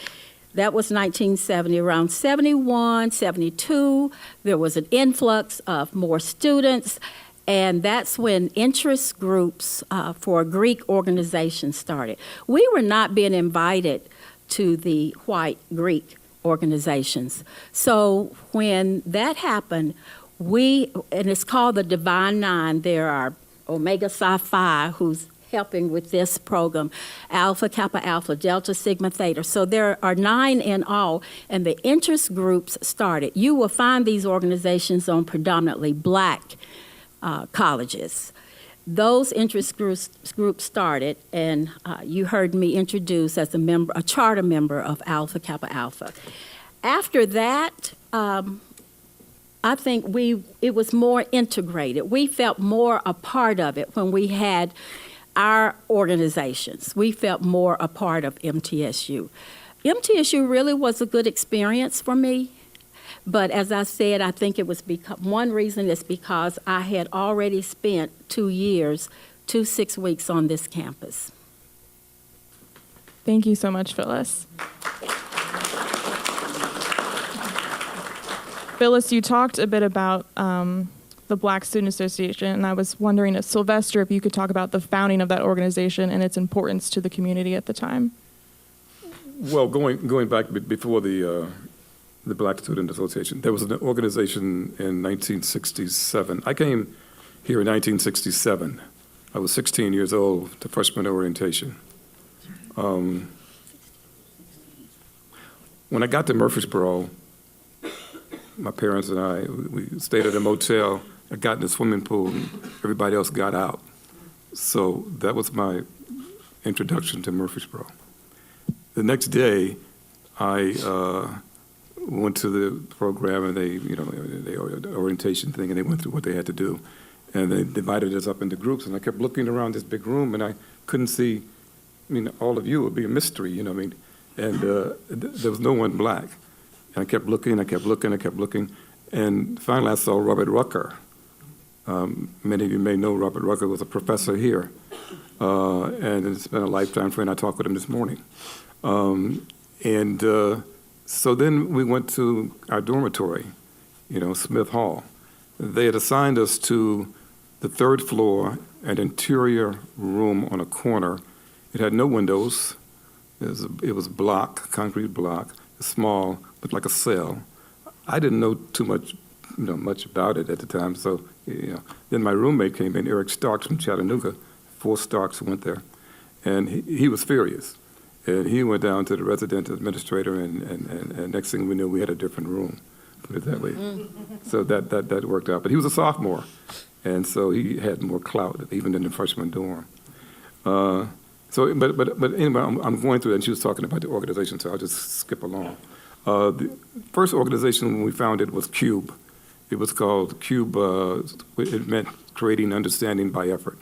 That was 1970. Around 71, 72, there was an influx of more students. And that's when interest groups for Greek organizations started. We were not being invited to the white Greek organizations. So when that happened, and it's called the Divine Nine. There are Omega Psi Phi, who's helping with this program, Alpha, Kappa, Alpha, Delta, Sigma, Theta. So there are 9 in all, and the interest groups started. You will find these organizations on predominantly black colleges. Those interest groups started, and you heard me introduce as a charter member of Alpha Kappa Alpha. After that, I think it was more integrated. We felt more a part of it when we had our organizations. We felt more a part of MTSU. MTSU really was a good experience for me. But as I said, I think it was one reason is because I had already spent 2 years, 6 weeks on this campus. Thank you so much, Phyllis. Phyllis, you talked a bit about the Black Student Association, and I was wondering, Sylvester, if you could talk about the founding of that organization and its importance to the community at the time. Well, going back before the Black Student Association, there was an organization in 1967. I came here in 1967. I was 16 years old to freshman orientation. When I got to Murfreesboro, my parents and I, we stayed at a motel. I got in the swimming pool, and everybody else got out. So that was my introduction to Murfreesboro. The next day, I went to the program, and the orientation thing, and they went through what they had to do. And they divided us up into groups, and I kept looking around this big room, and I couldn't see, all of you would be a mystery, and there was no one black. And I kept looking, and finally I saw Robert Rucker. Many of you may know Robert Rucker was a professor here, and it's been a lifetime friend. I talked with him this morning. So then we went to our dormitory, Smith Hall. They had assigned us to the 3rd floor, an interior room on a corner. It had no windows. It was block, concrete block, small, but like a cell. I didn't know too much, much about it at the time. So, then my roommate came in, Eric Starks from Chattanooga. 4 Starks went there, and he was furious. And he went down to the resident administrator, and next thing we knew, we had a different room. Put it that way. So that worked out. But he was a sophomore, and so he had more clout even in the freshman dorm. But anyway, I'm going through that, and she was talking about the organization, so I'll just skip along. The first organization when we founded was CUBE. It was called CUBE. It meant creating understanding by effort.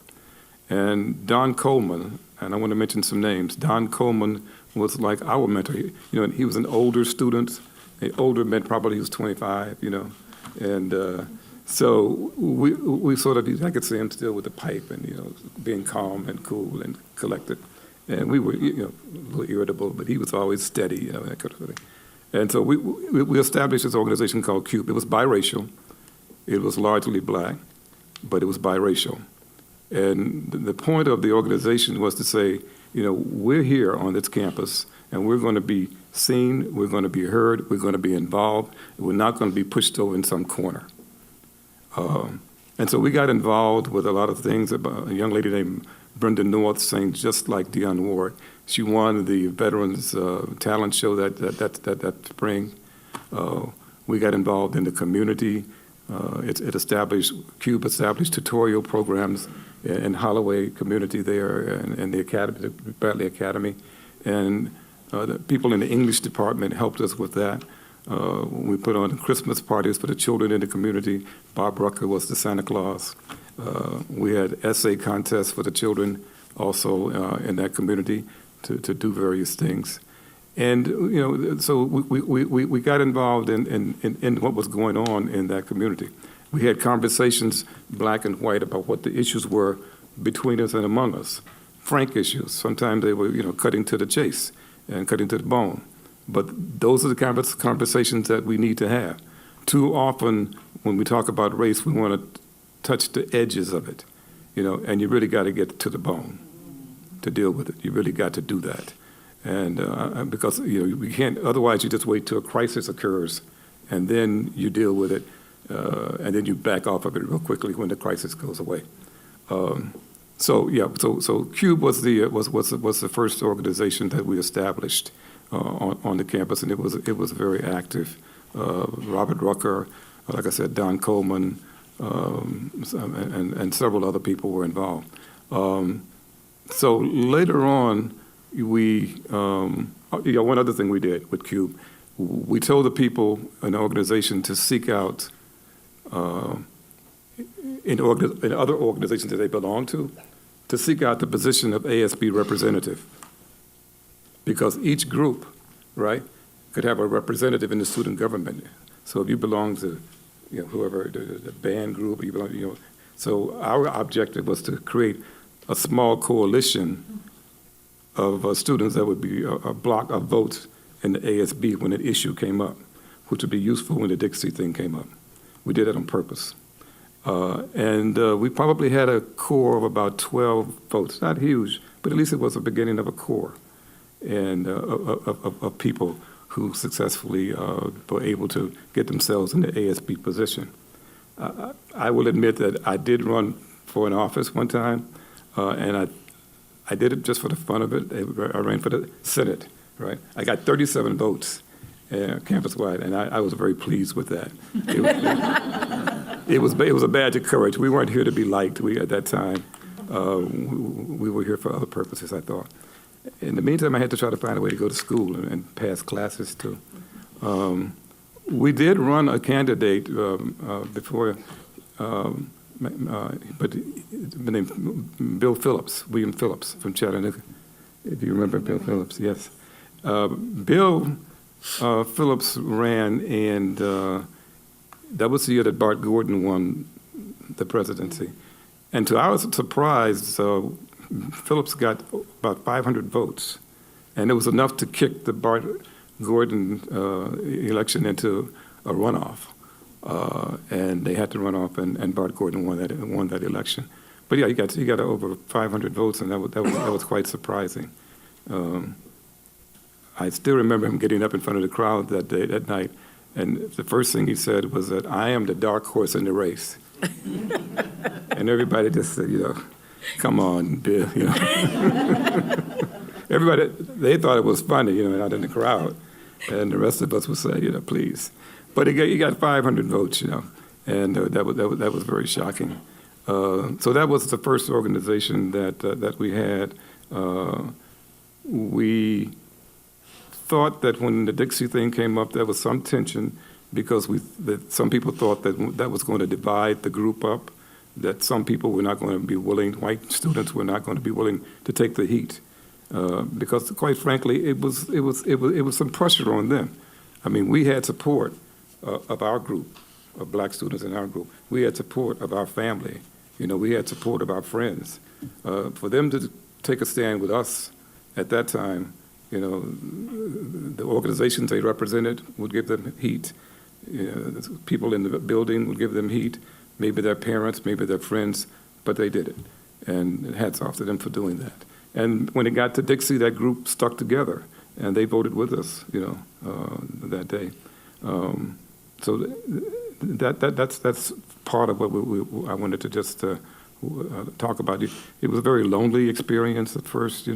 And Don Coleman, and I want to mention some names. Don Coleman was like our mentor. He was an older student. Older meant probably he was 25, And so we sort of, I could see him still with the pipe and, being calm and cool and collected. And we were, a little irritable, but he was always steady, that kind of thing. And so we established this organization called CUBE. It was biracial. It was largely black, but it was biracial. And the point of the organization was to say, we're here on this campus, and we're going to be seen, we're going to be heard, we're going to be involved, and we're not going to be pushed over in some corner. And so we got involved with a lot of things. A young lady named Brenda North sang just like Dionne Warwick. She won the Veterans Talent Show that spring. We got involved in the community. CUBE established tutorial programs in Holloway community there and the academy, the Bradley Academy. And the people in the English department helped us with that. We put on Christmas parties for the children in the community. Bob Rucker was the Santa Claus. We had essay contests for the children also in that community to do various things. And, so we got involved in what was going on in that community. We had conversations, black and white, about what the issues were between us and among us. Frank issues. Sometimes they were, cutting to the chase and cutting to the bone. But those are the kind of conversations that we need to have. Too often, when we talk about race, we want to touch the edges of it, and you really got to get to the bone to deal with it. You really got to do that. And because we can't, otherwise you just wait till a crisis occurs, and then you deal with it, and then you back off of it real quickly when the crisis goes away. So CUBE was the first organization that we established on the campus, and it was very active. Robert Rucker, like I said, Don Coleman, and several other people were involved. So later on, one other thing we did with CUBE, we told the people in the organization to seek out in other organizations that they belong to seek out the position of ASB representative, because each group, right, could have a representative in the student government. So if you belong to, whoever the band group, you belong, so our objective was to create a small coalition of students that would be a block of votes in the ASB when an issue came up, which would be useful when the Dixie thing came up. We did it on purpose. And we probably had a core of about 12 votes, not huge, but at least it was the beginning of a core and of people who successfully were able to get themselves in the ASB position. I will admit that I did run for an office one time, and I did it just for the fun of it. I ran for the Senate, right? I got 37 votes campus-wide, and I was very pleased with that. It was a badge of courage. We weren't here to be liked. At that time, we were here for other purposes, I thought. In the meantime, I had to try to find a way to go to school and pass classes too. We did run a candidate before, but named Bill Phillips, William Phillips from Chattanooga. If you remember Bill Phillips, yes. Bill Phillips ran, and that was the year that Bart Gordon won the presidency. And to our surprise, Phillips got about 500 votes, and it was enough to kick the Bart Gordon election into a runoff. And they had to run off, and Bart Gordon won that election. But yeah, he got over 500 votes, and that was quite surprising. I still remember him getting up in front of the crowd that night, and the first thing he said was that I am the dark horse in the race. And everybody just said, come on, Bill, Everybody, they thought it was funny, out in the crowd. And the rest of us would say, please. But he got 500 votes, and that was very shocking. So that was the first organization that we had. We thought that when the Dixie thing came up, there was some tension because some people thought that was going to divide the group up, that some people were not going to be willing, white students were not going to be willing to take the heat, because quite frankly, it was some pressure on them. I mean, we had support of our group, of black students in our group. We had support of our family. We had support of our friends. For them to take a stand with us at that time, the organizations they represented would give them heat. People in the building would give them heat, maybe their parents, maybe their friends, but they did it. And hats off to them for doing that. And when it got to Dixie, that group stuck together, and they voted with us, that day. So that's part of what I wanted to just talk about. It was a very lonely experience at first,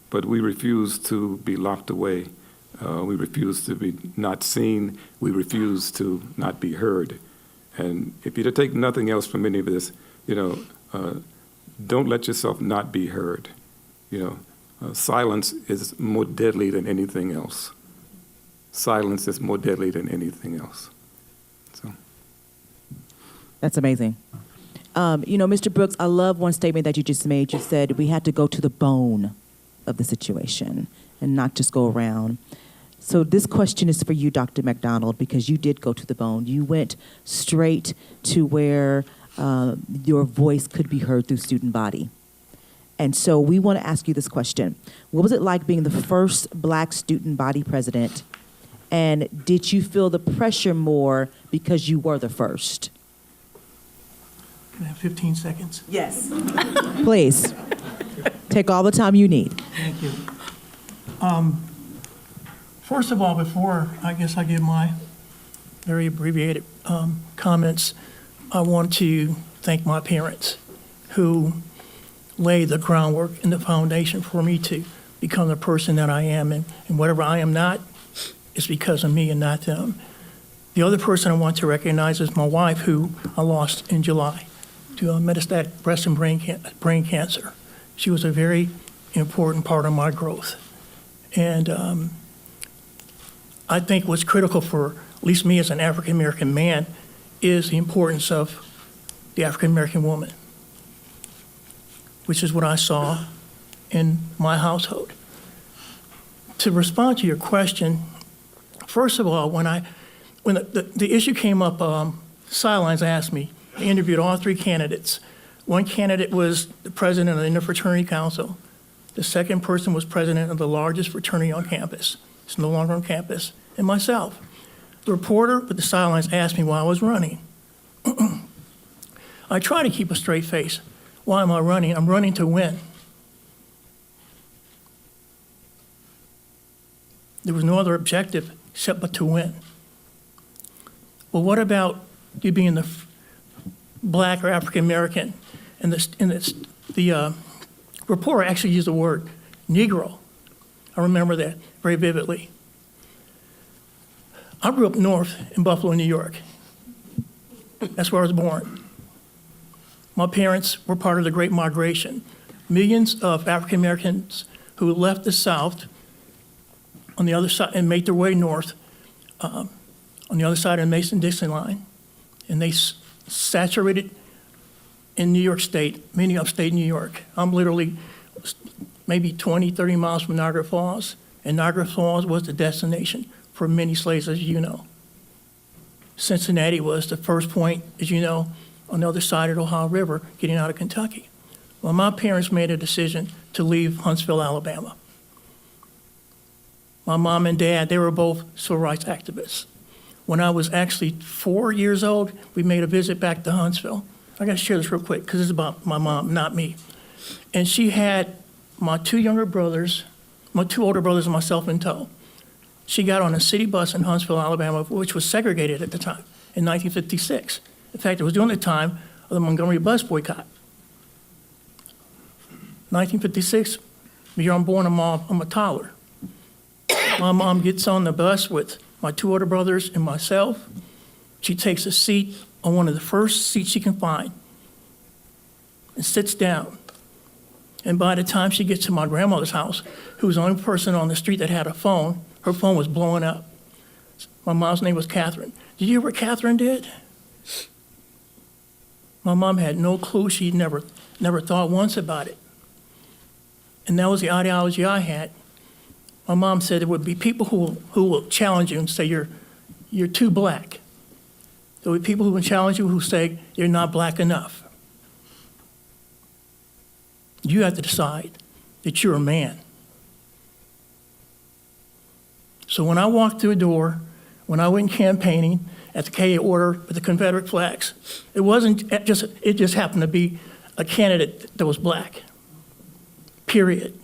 but we refused to be locked away. We refused to be not seen. We refused to not be heard. And if you take nothing else from any of this, don't let yourself not be heard. Silence is more deadly than anything else. Silence is more deadly than anything else. So. That's amazing. Mr. Brooks, I love one statement that you just made. You said we had to go to the bone of the situation and not just go around. So this question is for you, Dr. Mcdonald, because you did go to the bone. You went straight to where your voice could be heard through student body. And so we want to ask you this question. What was it like being the first black student body president? And did you feel the pressure more because you were the first? Can I have 15 seconds? Yes. Please. Take all the time you need. Thank you. First of all, before I guess I give my very abbreviated comments, I want to thank my parents who laid the groundwork and the foundation for me to become the person that I am. And whatever I am not is because of me and not them. The other person I want to recognize is my wife, who I lost in July to metastatic breast and brain cancer. She was a very important part of my growth. And I think what's critical for at least me as an African-American man is the importance of the African-American woman, which is what I saw in my household. To respond to your question, first of all, when the issue came up, Sidelines asked me, I interviewed all three candidates. One candidate was the president of the Interfraternity Council. The second person was president of the largest fraternity on campus. It's no longer on campus. And myself. The reporter with the Sidelines asked me why I was running. I try to keep a straight face. Why am I running? I'm running to win. There was no other objective except but to win. Well, what about you being the black or African American? And the reporter actually used the word Negro. I remember that very vividly. I grew up north in Buffalo, New York. That's where I was born. My parents were part of the Great Migration. Millions of African Americans who left the South on the other side and made their way north on the other side of the Mason-Dixon line. And they saturated in New York State, many upstate New York. I'm literally maybe 20, 30 miles from Niagara Falls, and Niagara Falls was the destination for many slaves, as you know. Cincinnati was the first point, as you know, on the other side of the Ohio River, getting out of Kentucky. Well, my parents made a decision to leave Huntsville, Alabama. My mom and dad, they were both civil rights activists. When I was actually 4 years old, we made a visit back to Huntsville. I gotta share this real quick, because it's about my mom, not me. And she had my two older brothers and myself in tow. She got on a city bus in Huntsville, Alabama, which was segregated at the time, in 1956. In fact, it was during the time of the Montgomery bus boycott. 1956, the year I'm born, I'm a toddler. My mom gets on the bus with my two older brothers and myself. She takes a seat on one of the first seats she can find and sits down. And by the time she gets to my grandmother's house, who was the only person on the street that had a phone, her phone was blowing up. My mom's name was Catherine. Did you hear what Catherine did? My mom had no clue. She'd never thought once about it. And that was the ideology I had. My mom said there would be people who will challenge you and say you're too black. There will be people who will challenge you who say you're not black enough. You have to decide that you're a man. So when I walked through a door, when I went campaigning at the KA order with the Confederate flags, it just happened to be a candidate that was black, period.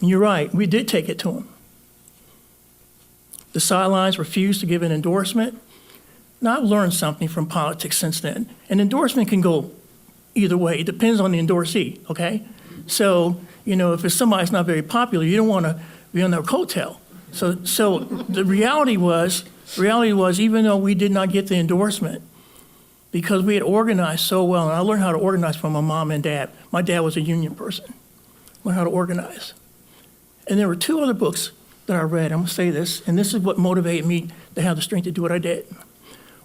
And you're right, we did take it to him. The Sidelines refused to give an endorsement. Now, I've learned something from politics since then. An endorsement can go either way. It depends on the endorsee, okay? So, if it's somebody's not very popular, you don't want to be on their coattail. So the reality was, even though we did not get the endorsement, because we had organized so well, and I learned how to organize from my mom and dad. My dad was a union person. Learned how to organize. And there were two other books that I read. I'm going to say this, and this is what motivated me to have the strength to do what I did.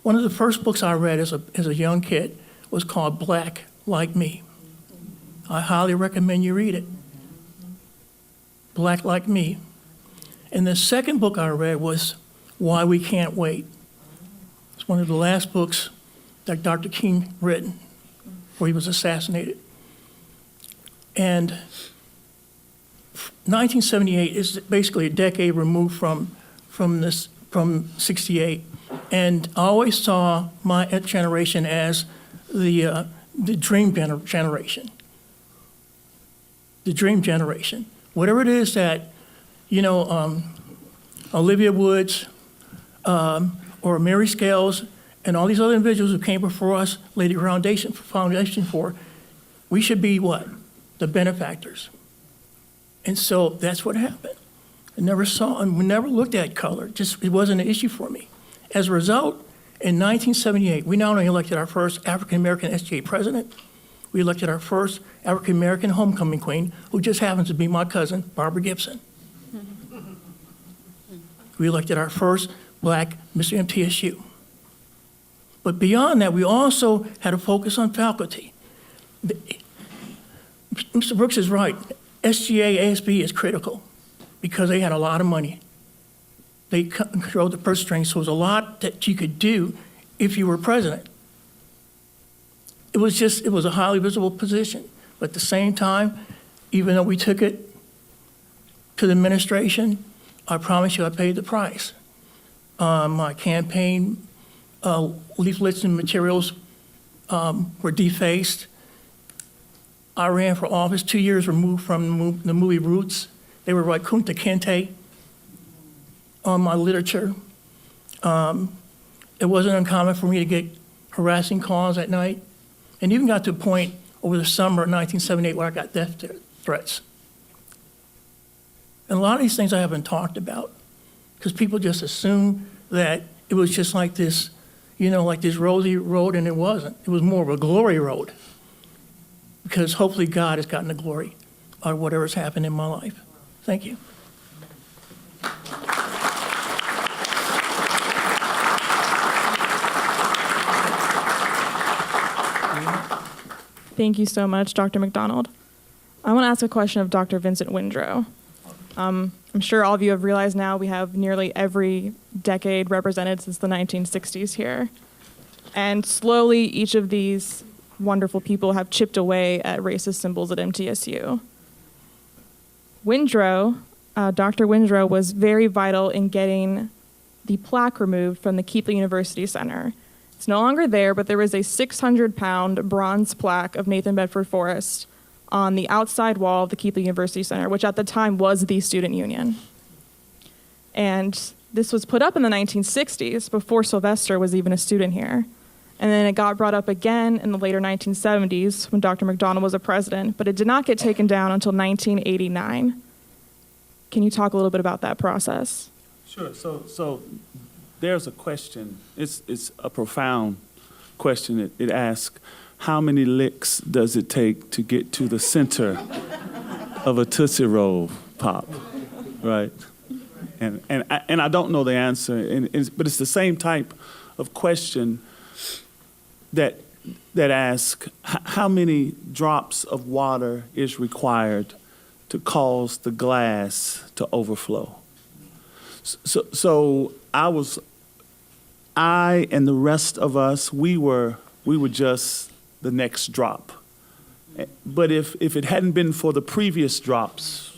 One of the first books I read as a young kid was called Black Like Me. I highly recommend you read it. Black Like Me. And the second book I read was Why We Can't Wait. It's one of the last books that Dr. King written before he was assassinated. And 1978 is basically a decade removed from 68. And I always saw my generation as the dream generation. The dream generation. whatever it is that, Olivia Woods or Mary Scales and all these other individuals who came before us laid the foundation for, we should be what? The benefactors. And so that's what happened. I never saw, and we never looked at color. It wasn't an issue for me. As a result, in 1978, we not only elected our first African-American SGA president, we elected our first African-American homecoming queen, who just happens to be my cousin, Barbara Gibson. We elected our first black Mr. MTSU. But beyond that, we also had a focus on faculty. Mr. Brooks is right. SGA, ASB is critical because they had a lot of money. They controlled the purse strings, so there was a lot that you could do if you were president. It was a highly visible position. But at the same time, even though we took it to the administration, I promise you I paid the price. My campaign leaflets and materials were defaced. I ran for office 2 years removed from the movie Roots. They were like Kunta Kinte on my literature. It wasn't uncommon for me to get harassing calls at night, and even got to a point over the summer of 1978 where I got death threats. And a lot of these things I haven't talked about because people just assume that it was just like this, like this rosy road, and it wasn't. It was more of a glory road because hopefully God has gotten the glory out of whatever's happened in my life. Thank you. Thank you so much, Dr. Mcdonald. I want to ask a question of Dr. Vincent Windrow. I'm sure all of you have realized now we have nearly every decade represented since the 1960s here. And slowly, each of these wonderful people have chipped away at racist symbols at MTSU. Dr. Windrow was very vital in getting the plaque removed from the Keithley University Center. It's no longer there, but there was a 600-pound bronze plaque of Nathan Bedford Forrest on the outside wall of the Keithley University Center, which at the time was the student union. And this was put up in the 1960s, before Sylvester was even a student here. And then it got brought up again in the later 1970s when Dr. Mcdonald was a president, but it did not get taken down until 1989. Can you talk a little bit about that process? Sure. So there's a question. It's a profound question. It asks, how many licks does it take to get to the center of a Tootsie Roll Pop, right? And I don't know the answer, but it's the same type of question that asks, how many drops of water is required to cause the glass to overflow? So I and the rest of us, we were just the next drop. But if it hadn't been for the previous drops,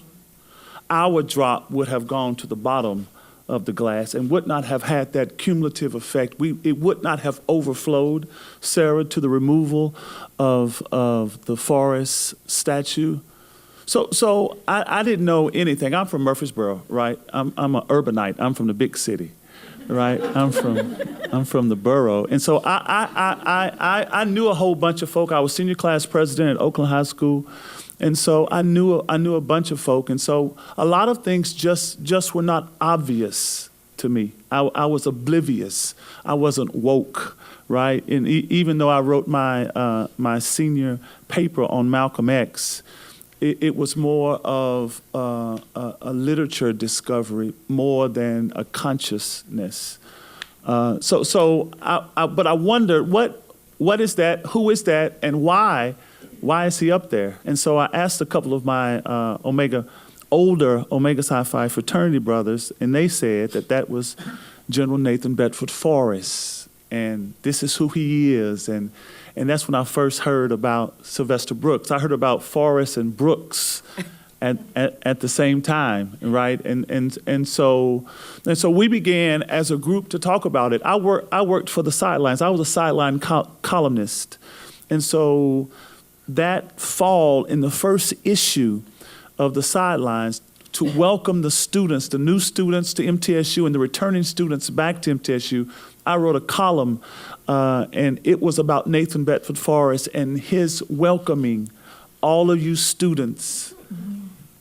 our drop would have gone to the bottom of the glass and would not have had that cumulative effect. It would not have overflowed, Sarah, to the removal of the Forrest statue. So I didn't know anything. I'm from Murfreesboro, right? I'm an urbanite. I'm from the big city, right? I'm from the borough, and so I knew a whole bunch of folk. I was senior class president at Oakland High School, and so I knew a bunch of folk, and so a lot of things just were not obvious to me. I was oblivious. I wasn't woke, right? And even though I wrote my senior paper on Malcolm X, it was more of a literature discovery more than a consciousness. But I wondered, what is that, who is that, and why is he up there? And so I asked a couple of my older Omega Psi Phi fraternity brothers, and they said that was General Nathan Bedford Forrest, and this is who he is, and that's when I first heard about Sylvester Brooks. I heard about Forrest and Brooks at the same time, right? And so we began as a group to talk about it. I worked for the sidelines. I was a sideline columnist, and so that fall in the first issue of the sidelines to welcome the students, the new students to MTSU and the returning students back to MTSU. I wrote a column, and it was about Nathan Bedford Forrest and his welcoming all of you students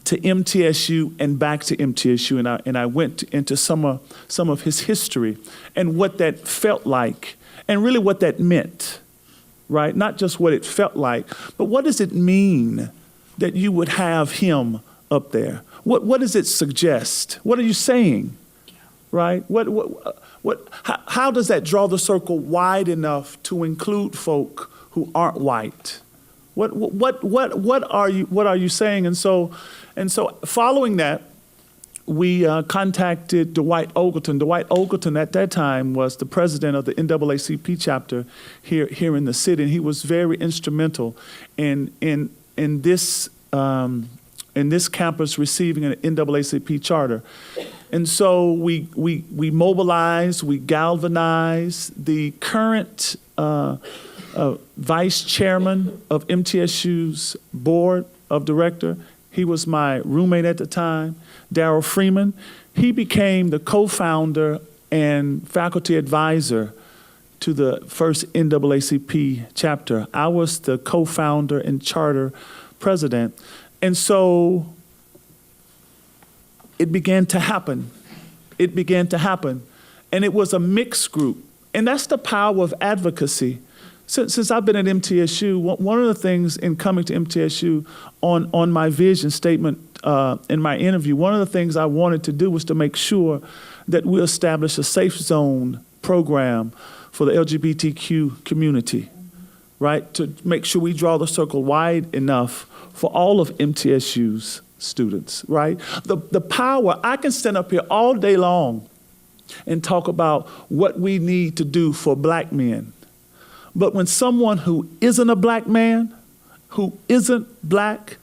to MTSU and back to MTSU. And I went into some of his history and what that felt like and really what that meant, right? Not just what it felt like, but what does it mean that you would have him up there? What does it suggest? What are you saying, right? How does that draw the circle wide enough to include folk who aren't white? What are you saying? And so following that, we contacted Dwight Ogleton. Dwight Ogleton at that time was the president of the NAACP chapter here in the city, and he was very instrumental in this campus receiving an NAACP charter. And so we mobilized, we galvanized the current vice chairman of MTSU's board of director. He was my roommate at the time, Darrell Freeman. He became the co-founder and faculty advisor to the first NAACP chapter. I was the co-founder and charter president. And so it began to happen. It began to happen. And it was a mixed group. And that's the power of advocacy. Since I've been at MTSU, one of the things in coming to MTSU on my vision statement in my interview, one of the things I wanted to do was to make sure that we establish a safe zone program for the LGBTQ community, right? To make sure we draw the circle wide enough for all of MTSU's students, right? The power, I can stand up here all day long and talk about what we need to do for black men. But when someone who isn't a black man, who isn't black,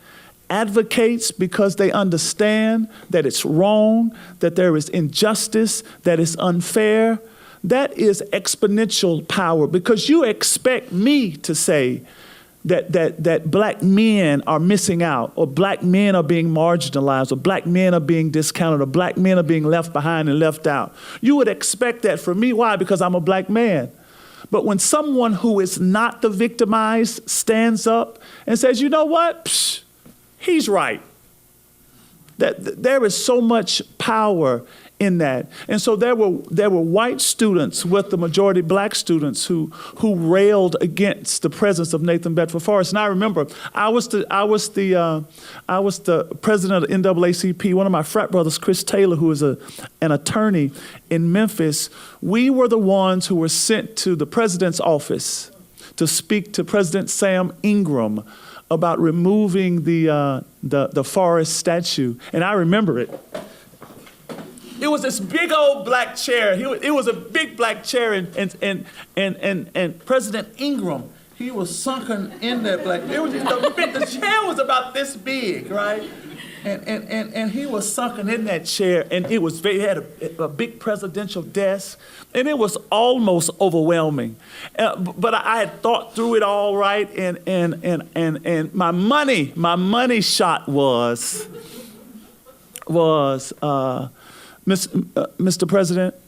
advocates because they understand that it's wrong, that there is injustice, that it's unfair, that is exponential power, because you expect me to say that black men are missing out, or black men are being marginalized, or black men are being discounted, or black men are being left behind and left out. You would expect that from me. Why? Because I'm a black man. But when someone who is not the victimized stands up and says, you know what, psh, he's right. That there is so much power in that. And so there were white students with the majority black students who railed against the presence of Nathan Bedford Forrest. And I remember I was the president of the NAACP. One of my frat brothers, Chris Taylor, who is an attorney in Memphis, we were the ones who were sent to the president's office to speak to President Sam Ingram about removing the Forrest statue. And I remember it. It was this big old black chair. It was a big black chair, and President Ingram, he was sunken in that black. The chair was about this big, right? And he was sunken in that chair, and it had a big presidential desk, and it was almost overwhelming. But I had thought through it all right, and my money shot was. Mr.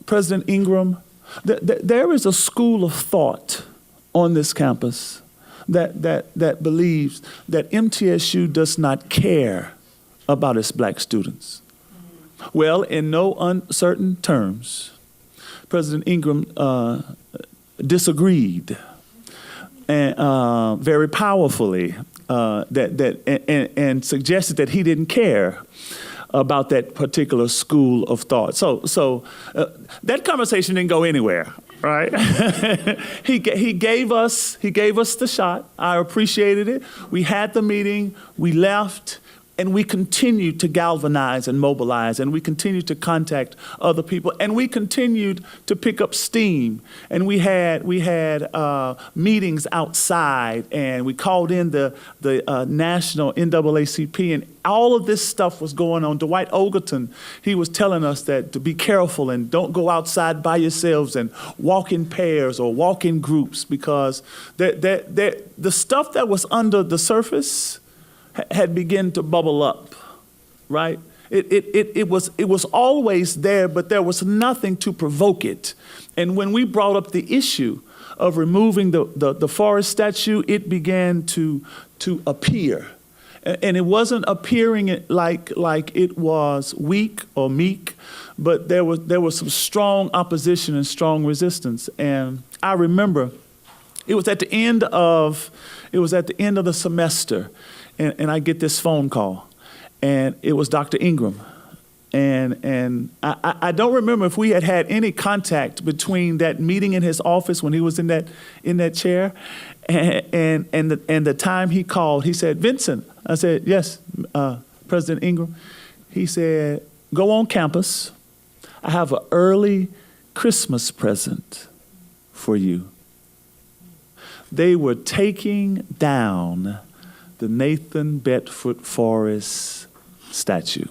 President Ingram, there is a school of thought on this campus that believes that MTSU does not care about its black students. Well, in no uncertain terms, President Ingram disagreed, and very powerfully, and suggested that he didn't care about that particular school of thought. So that conversation didn't go anywhere, right? He gave us the shot. I appreciated it. We had the meeting. We left. And we continued to galvanize and mobilize, and we continued to contact other people, and we continued to pick up steam. And we had meetings outside, and we called in the national NAACP, and all of this stuff was going on. Dwight Ogleton, he was telling us that to be careful and don't go outside by yourselves and walk in pairs or walk in groups, because the stuff that was under the surface had begun to bubble up, right? It was always there, but there was nothing to provoke it. And when we brought up the issue of removing the forest statue, it began to appear. And it wasn't appearing like it was weak or meek, but there was some strong opposition and strong resistance. And I remember it was at the end of the semester, and I get this phone call, and it was Dr. Ingram. And I don't remember if we had any contact between that meeting in his office when he was in that chair and the time he called. He said, "Vincent." I said, "Yes, President Ingram." He said, "Go on campus. I have an early Christmas present for you." They were taking down the Nathan Bedford Forrest statue.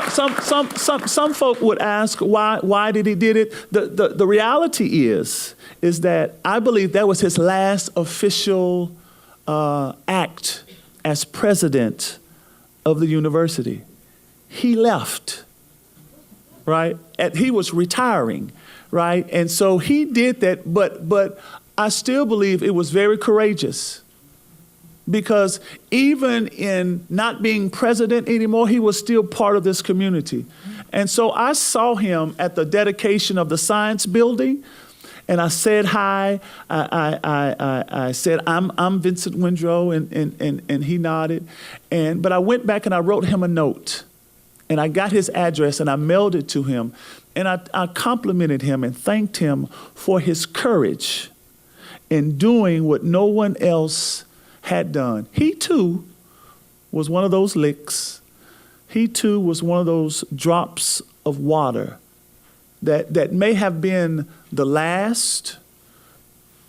Some folk would ask why did he did it. The reality is that I believe that was his last official act as president of the university. He left, right? He was retiring, right? And so he did that, but I still believe it was very courageous. Because even in not being president anymore, he was still part of this community. And so I saw him at the dedication of the science building, and I said hi. I said, I'm Vincent Windrow, and he nodded. But I went back and I wrote him a note, and I got his address, and I mailed it to him. And I complimented him and thanked him for his courage in doing what no one else had done. He too was one of those licks. He too was one of those drops of water that may have been the last,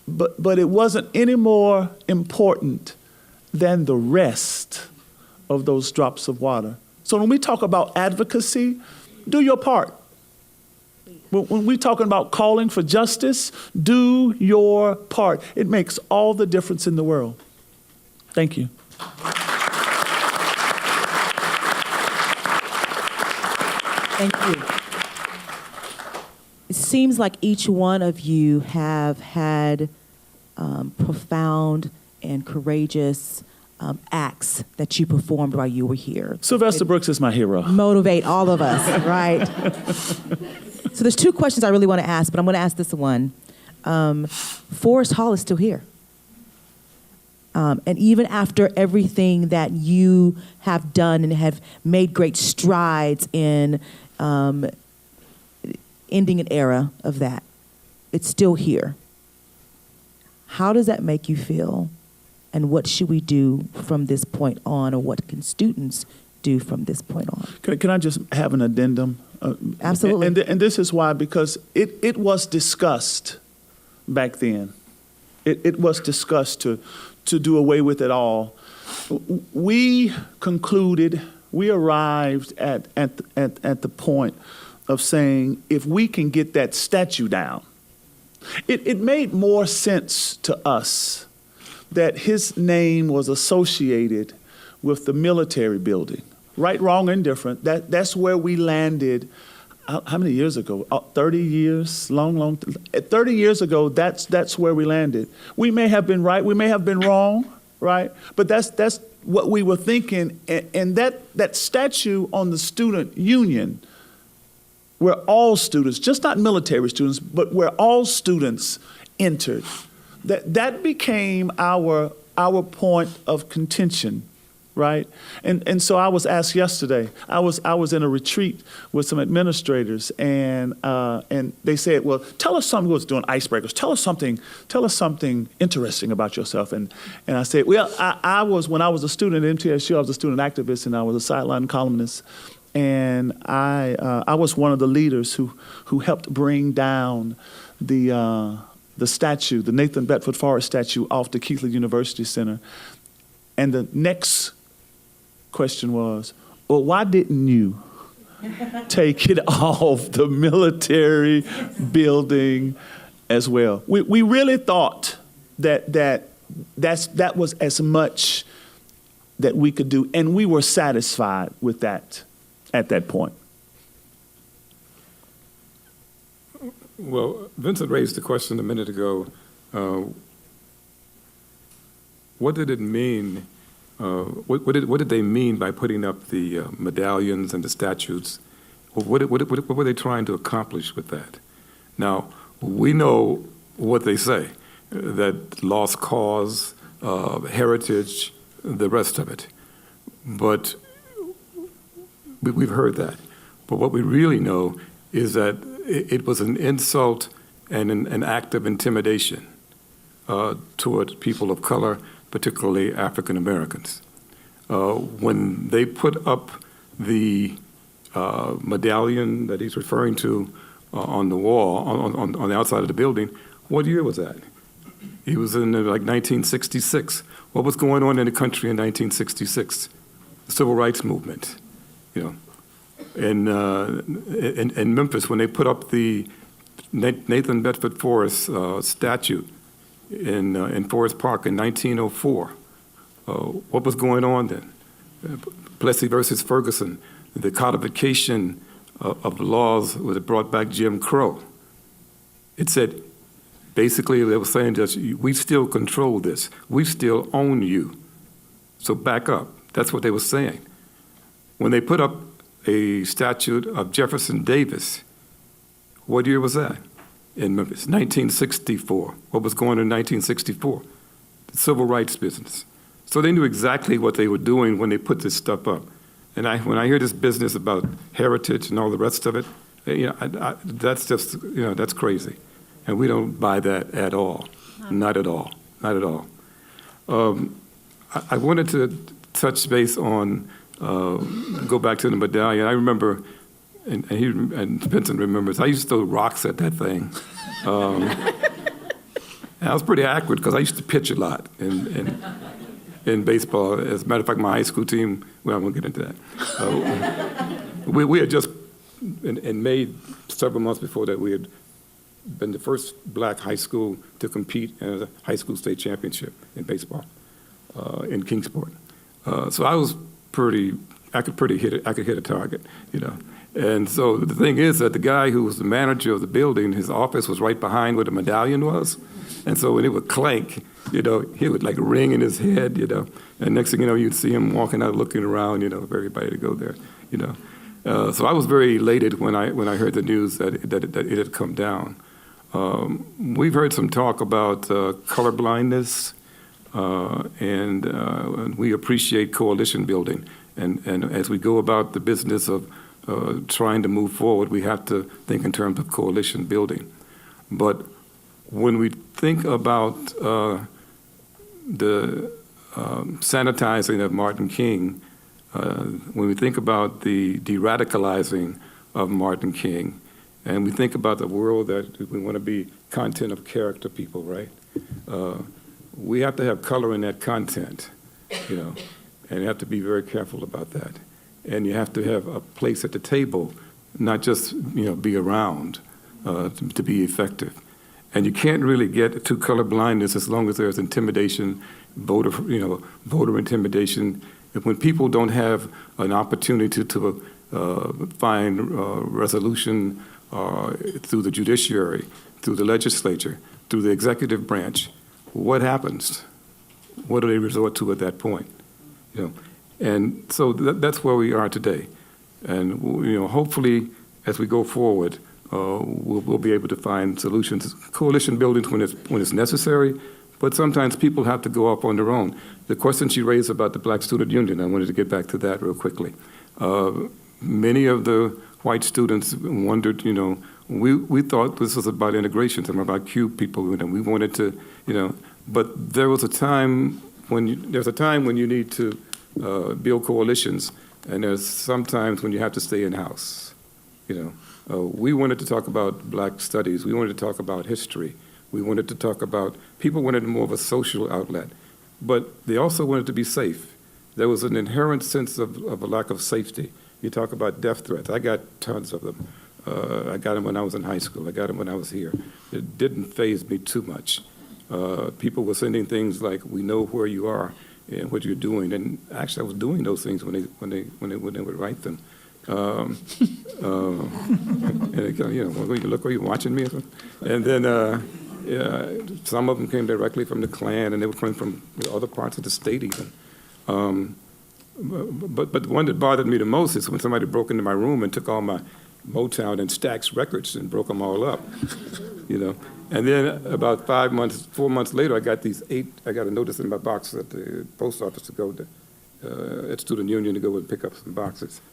but it wasn't any more important than the rest of those drops of water. So when we talk about advocacy, do your part. When we're talking about calling for justice, do your part. It makes all the difference in the world. Thank you. Thank you. It seems like each one of you have had profound and courageous acts that you performed while you were here. Sylvester Brooks is my hero. Motivate all of us, right? So there's two questions I really want to ask, but I'm going to ask this one. Forest Hall is still here. And even after everything that you have done and have made great strides in ending an era of that, it's still here. How does that make you feel? And what should we do from this point on, or what can students do from this point on? Can I just have an addendum? Absolutely. And this is why, because it was discussed back then. It was discussed to do away with it all. We concluded, we arrived at the point of saying, if we can get that statue down, it made more sense to us that his name was associated with the military building. Right, wrong, indifferent. That's where we landed. How many years ago? 30 years, long. 30 years ago, that's where we landed. We may have been right, we may have been wrong, right? But that's what we were thinking. And that statue on the student union, where all students, just not military students, but where all students entered, that became our point of contention. Right, and so I was asked yesterday. I was in a retreat with some administrators, and they said, "Well, tell us something." We was doing icebreakers. Tell us something interesting about yourself. And I said, "Well, I was when I was a student at MTSU, I was a student activist, and I was a sideline columnist, and I was one of the leaders who helped bring down the statue, the Nathan Bedford Forrest statue, off the Keithley University Center." And the next question was, well, why didn't you take it off the military building as well? We really thought that that was as much that we could do, and we were satisfied with that at that point. Well, Vincent raised the question a minute ago. What did it mean? What did they mean by putting up the medallions and the statues? What were they trying to accomplish with that? Now, we know what they say, that lost cause, heritage, the rest of it. But we've heard that. But what we really know is that it was an insult and an act of intimidation toward people of color, particularly African Americans. When they put up the medallion that he's referring to on the wall, on the outside of the building, what year was that? He was in like 1966. What was going on in the country in 1966? The Civil Rights Movement, you know. In Memphis, when they put up the Nathan Bedford Forrest statue in Forest Park in 1904, what was going on then? Plessy versus Ferguson, the codification of laws that brought back Jim Crow. It said, basically, they were saying just, we still control this. We still own you. So back up. That's what they were saying. When they put up a statue of Jefferson Davis, what year was that? In Memphis, 1964. What was going on in 1964? The civil rights business. So they knew exactly what they were doing when they put this stuff up. And when I hear this business about heritage and all the rest of it, you know, that's just, you know, that's crazy. And we don't buy that at all. Not at all. Not at all. I wanted to touch base on, go back to the medallion. I remember, and Vincent remembers, I used to throw rocks at that thing. And I was pretty accurate because I used to pitch a lot in baseball. As a matter of fact, my high school team, well, I won't get into that. We had just, and made several months before that, we had been the first black high school to compete in a high school state championship in baseball in Kingsport. So I was I could hit a target, you know. And so the thing is that the guy who was the manager of the building, his office was right behind where the medallion was. And so when it would clank, you know, he would like ring in his head, you know. And next thing you know, you'd see him walking out, looking around, you know, for everybody to go there, you know. So I was very elated when I heard the news that it had come down. We've heard some talk about color blindness, and we appreciate coalition building. And as we go about the business of trying to move forward, we have to think in terms of coalition building. But when we think about the sanitizing of Martin King, when we think about the de-radicalizing of Martin King, and we think about the world that we want to be content of character people, right? We have to have color in that content, you know, and you have to be very careful about that. And you have to have a place at the table, not just, you know, be around to be effective. And you can't really get to color blindness as long as there's intimidation, voter intimidation. When people don't have an opportunity to find resolution through the judiciary, through the legislature, through the executive branch, what happens? What do they resort to at that point? You know, and so that's where we are today. And you know, hopefully, as we go forward, we'll be able to find solutions, coalition buildings when it's necessary. But sometimes people have to go off on their own. The question she raised about the Black Student Union, I wanted to get back to that real quickly. Many of the white students wondered, you know, we thought this was about integration, something about Cube people, and we wanted to, you know, but there was a time when you need to build coalitions, and there's sometimes when you have to stay in-house, you know. We wanted to talk about black studies. We wanted to talk about history. We wanted to talk about, people wanted more of a social outlet, but they also wanted to be safe. There was an inherent sense of a lack of safety. You talk about death threats. I got tons of them. I got them when I was in high school. I got them when I was here. It didn't faze me too much. People were sending things like, "We know where you are and what you're doing," and actually, I was doing those things when they would write them. And it, well, look, are you watching me? And then some of them came directly from the Klan, and they were coming from other parts of the state even. But the one that bothered me the most is when somebody broke into my room and took all my Motown and Stax records and broke them all up, And then about 4 months later, I got a notice in my box at the post office to go to, at Student Union to go and pick up some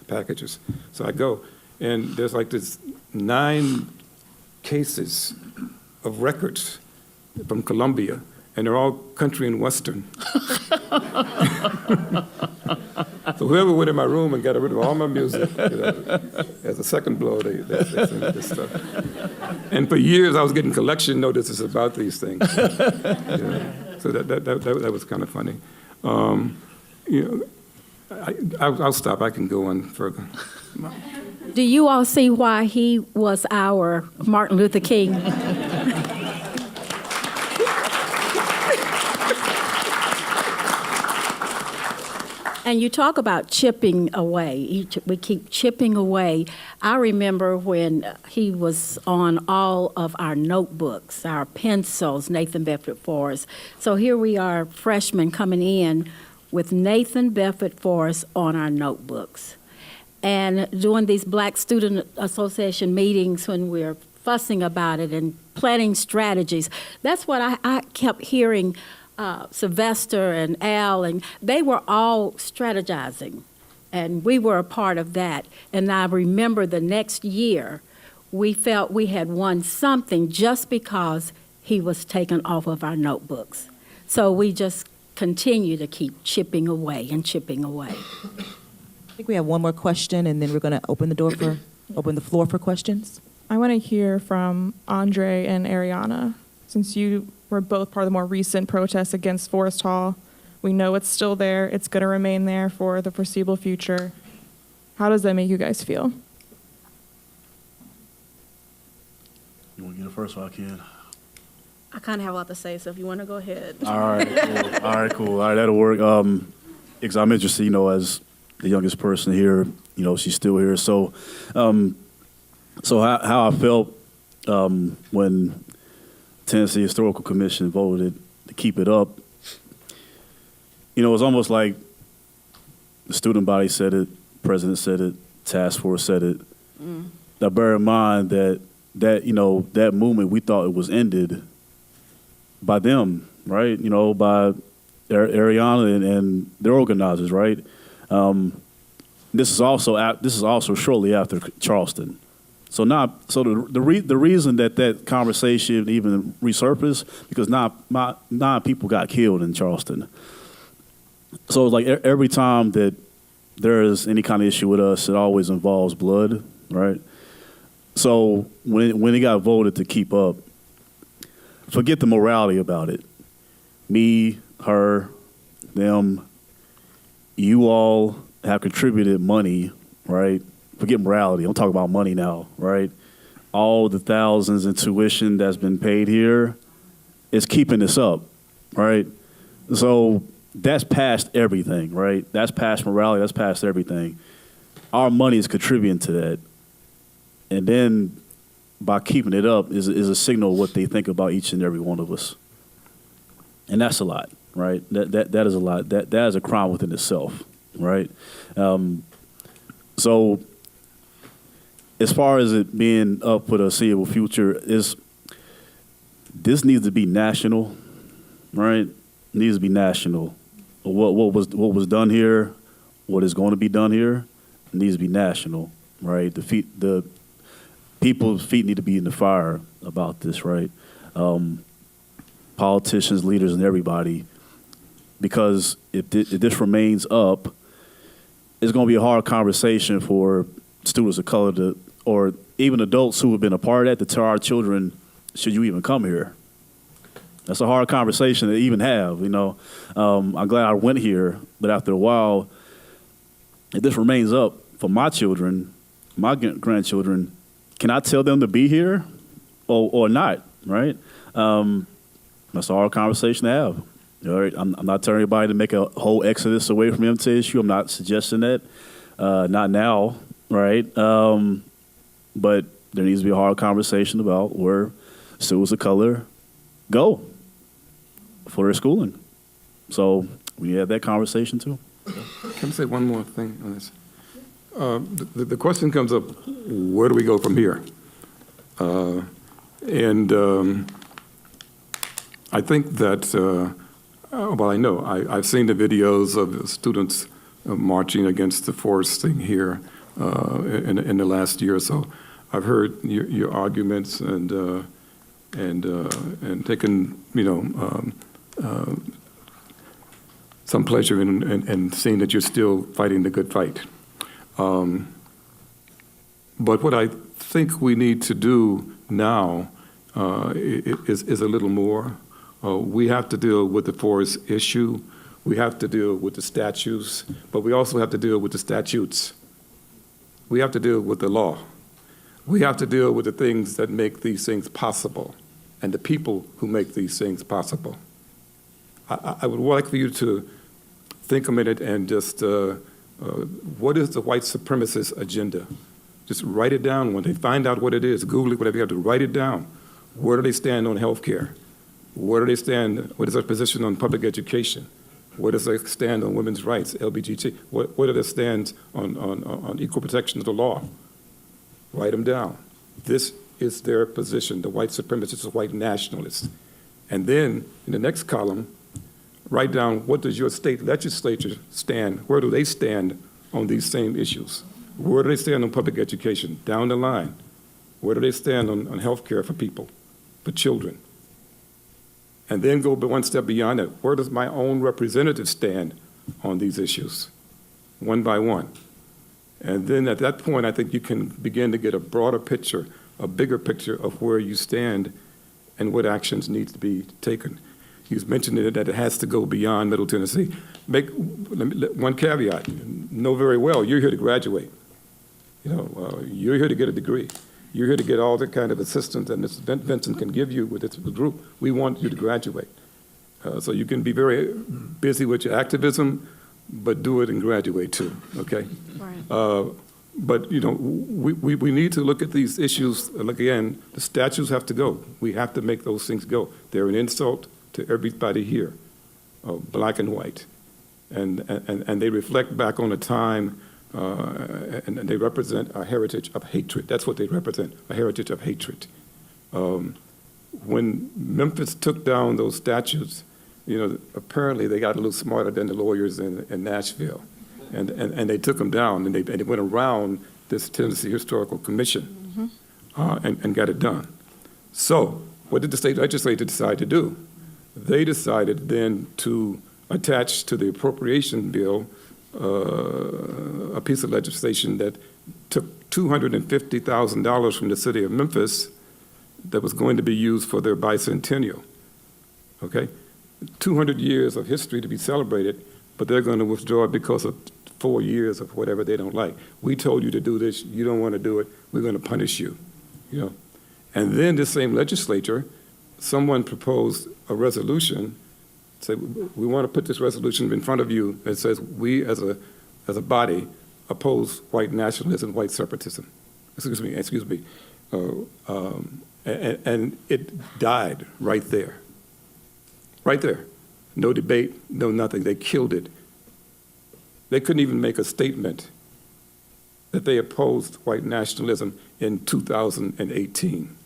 packages. So I go, and there's like this 9 cases of records from Columbia, and they're all country and western. So whoever went in my room and got rid of all my music, as a second blow, they sent me this stuff. And for years, I was getting collection notices about these things. So that was kind of funny. I'll stop. I can go on further. Do you all see why he was our Martin Luther King? And you talk about chipping away. We keep chipping away. I remember when he was on all of our notebooks, our pencils, Nathan Bedford Forrest. So here we are, freshmen coming in with Nathan Bedford Forrest on our notebooks. And doing these Black Student Association meetings when we're fussing about it and planning strategies. That's what I kept hearing. Sylvester and Al, and they were all strategizing, and we were a part of that. And I remember the next year, we felt we had won something just because he was taken off of our notebooks. So we just continue to keep chipping away and chipping away. I think we have one more question, and then we're going to open the floor for questions. I want to hear from Andre and Ariana, since you were both part of the more recent protests against Forest Hall. We know it's still there. It's going to remain there for the foreseeable future. How does that make you guys feel? You want to get it first, so I can? I kind of have a lot to say, so if you want to go ahead. All right, cool. All right, that'll work. Because I'm interested, as the youngest person here, she's still here. So, how I felt when Tennessee Historical Commission voted to keep it up. It was almost like the student body said it, president said it, task force said it. Now bear in mind that movement, we thought it was ended by them, right? By Ariana and their organizers, right? This is also shortly after Charleston. So the reason that conversation even resurfaced because nine people got killed in Charleston. So like every time that there is any kind of issue with us, it always involves blood, right? So when it got voted to keep up, forget the morality about it. Me, her, them, you all have contributed money, right? Forget morality. I'm talking about money now, right? All the thousands in tuition that's been paid here is keeping this up, right? So that's past everything, right? That's past morality. That's past everything. Our money is contributing to that. And then by keeping it up is a signal of what they think about each and every one of us. And that's a lot, right? That is a lot. That is a crime within itself, right? So as far as it being up for the foreseeable future, this needs to be national, right? It needs to be national. What was done here, what is going to be done here, needs to be national, right? The people's feet need to be in the fire about this, right? Politicians, leaders, and everybody, because if this remains up, it's going to be a hard conversation for students of color or even adults who have been a part of that to tell our children, should you even come here? That's a hard conversation to even have, I'm glad I went here, but after a while, if this remains up for my children, my grandchildren, can I tell them to be here or not, right? That's our conversation to have. All right, I'm not telling anybody to make a whole exodus away from MTSU. I'm not suggesting that. Not now, right? But there needs to be a hard conversation about where students of color go for their schooling. So we have that conversation too. Can I say one more thing on this? The question comes up, where do we go from here? I think that, well, I know, I've seen the videos of the students marching against the forest thing here in the last year or so. I've heard your arguments and taken, some pleasure in seeing that you're still fighting the good fight. But what I think we need to do now is a little more. We have to deal with the forest issue. We have to deal with the statutes, but we also have to deal with the statutes. We have to deal with the law. We have to deal with the things that make these things possible and the people who make these things possible. I would like for you to think a minute and just, what is the white supremacist agenda? Just write it down. When they find out what it is, Google it, whatever you have to, write it down. Where do they stand on health care? Where do they stand? What is their position on public education? Where does they stand on women's rights, LGBT? What are their stands on equal protection of the law? Write them down. This is their position, the white supremacists, the white nationalists. And then in the next column, write down what does your state legislature stand, where do they stand on these same issues? Where do they stand on public education? Down the line. Where do they stand on health care for people, for children? And then go one step beyond that. Where does my own representative stand on these issues, one by one? And then at that point, I think you can begin to get a broader picture, a bigger picture of where you stand and what actions need to be taken. You mentioned that it has to go beyond Middle Tennessee. Make one caveat. Know very well, you're here to graduate. You're here to get a degree. You're here to get all the kind of assistance that Mr. Vincent can give you with this group. We want you to graduate. So you can be very busy with your activism, but do it and graduate too, okay? Right. But, we need to look at these issues. Again, the statutes have to go. We have to make those things go. They're an insult to everybody here, black and white. And they reflect back on a time and they represent a heritage of hatred. That's what they represent, a heritage of hatred. When Memphis took down those statutes, apparently they got a little smarter than the lawyers in Nashville. And they took them down, and they went around this Tennessee Historical Commission and got it done. So what did the state legislature decide to do? They decided then to attach to the appropriation bill a piece of legislation that took $250,000 from the city of Memphis that was going to be used for their bicentennial, okay? 200 years of history to be celebrated, but they're going to withdraw it because of 4 years of whatever they don't like. We told you to do this, you don't want to do it, we're going to punish you, And then this same legislature, someone proposed a resolution, say, we want to put this resolution in front of you that says we as a body oppose white nationalism, white separatism. Excuse me. And it died right there. Right there. No debate, no nothing. They killed it. They couldn't even make a statement that they opposed white nationalism in 2018.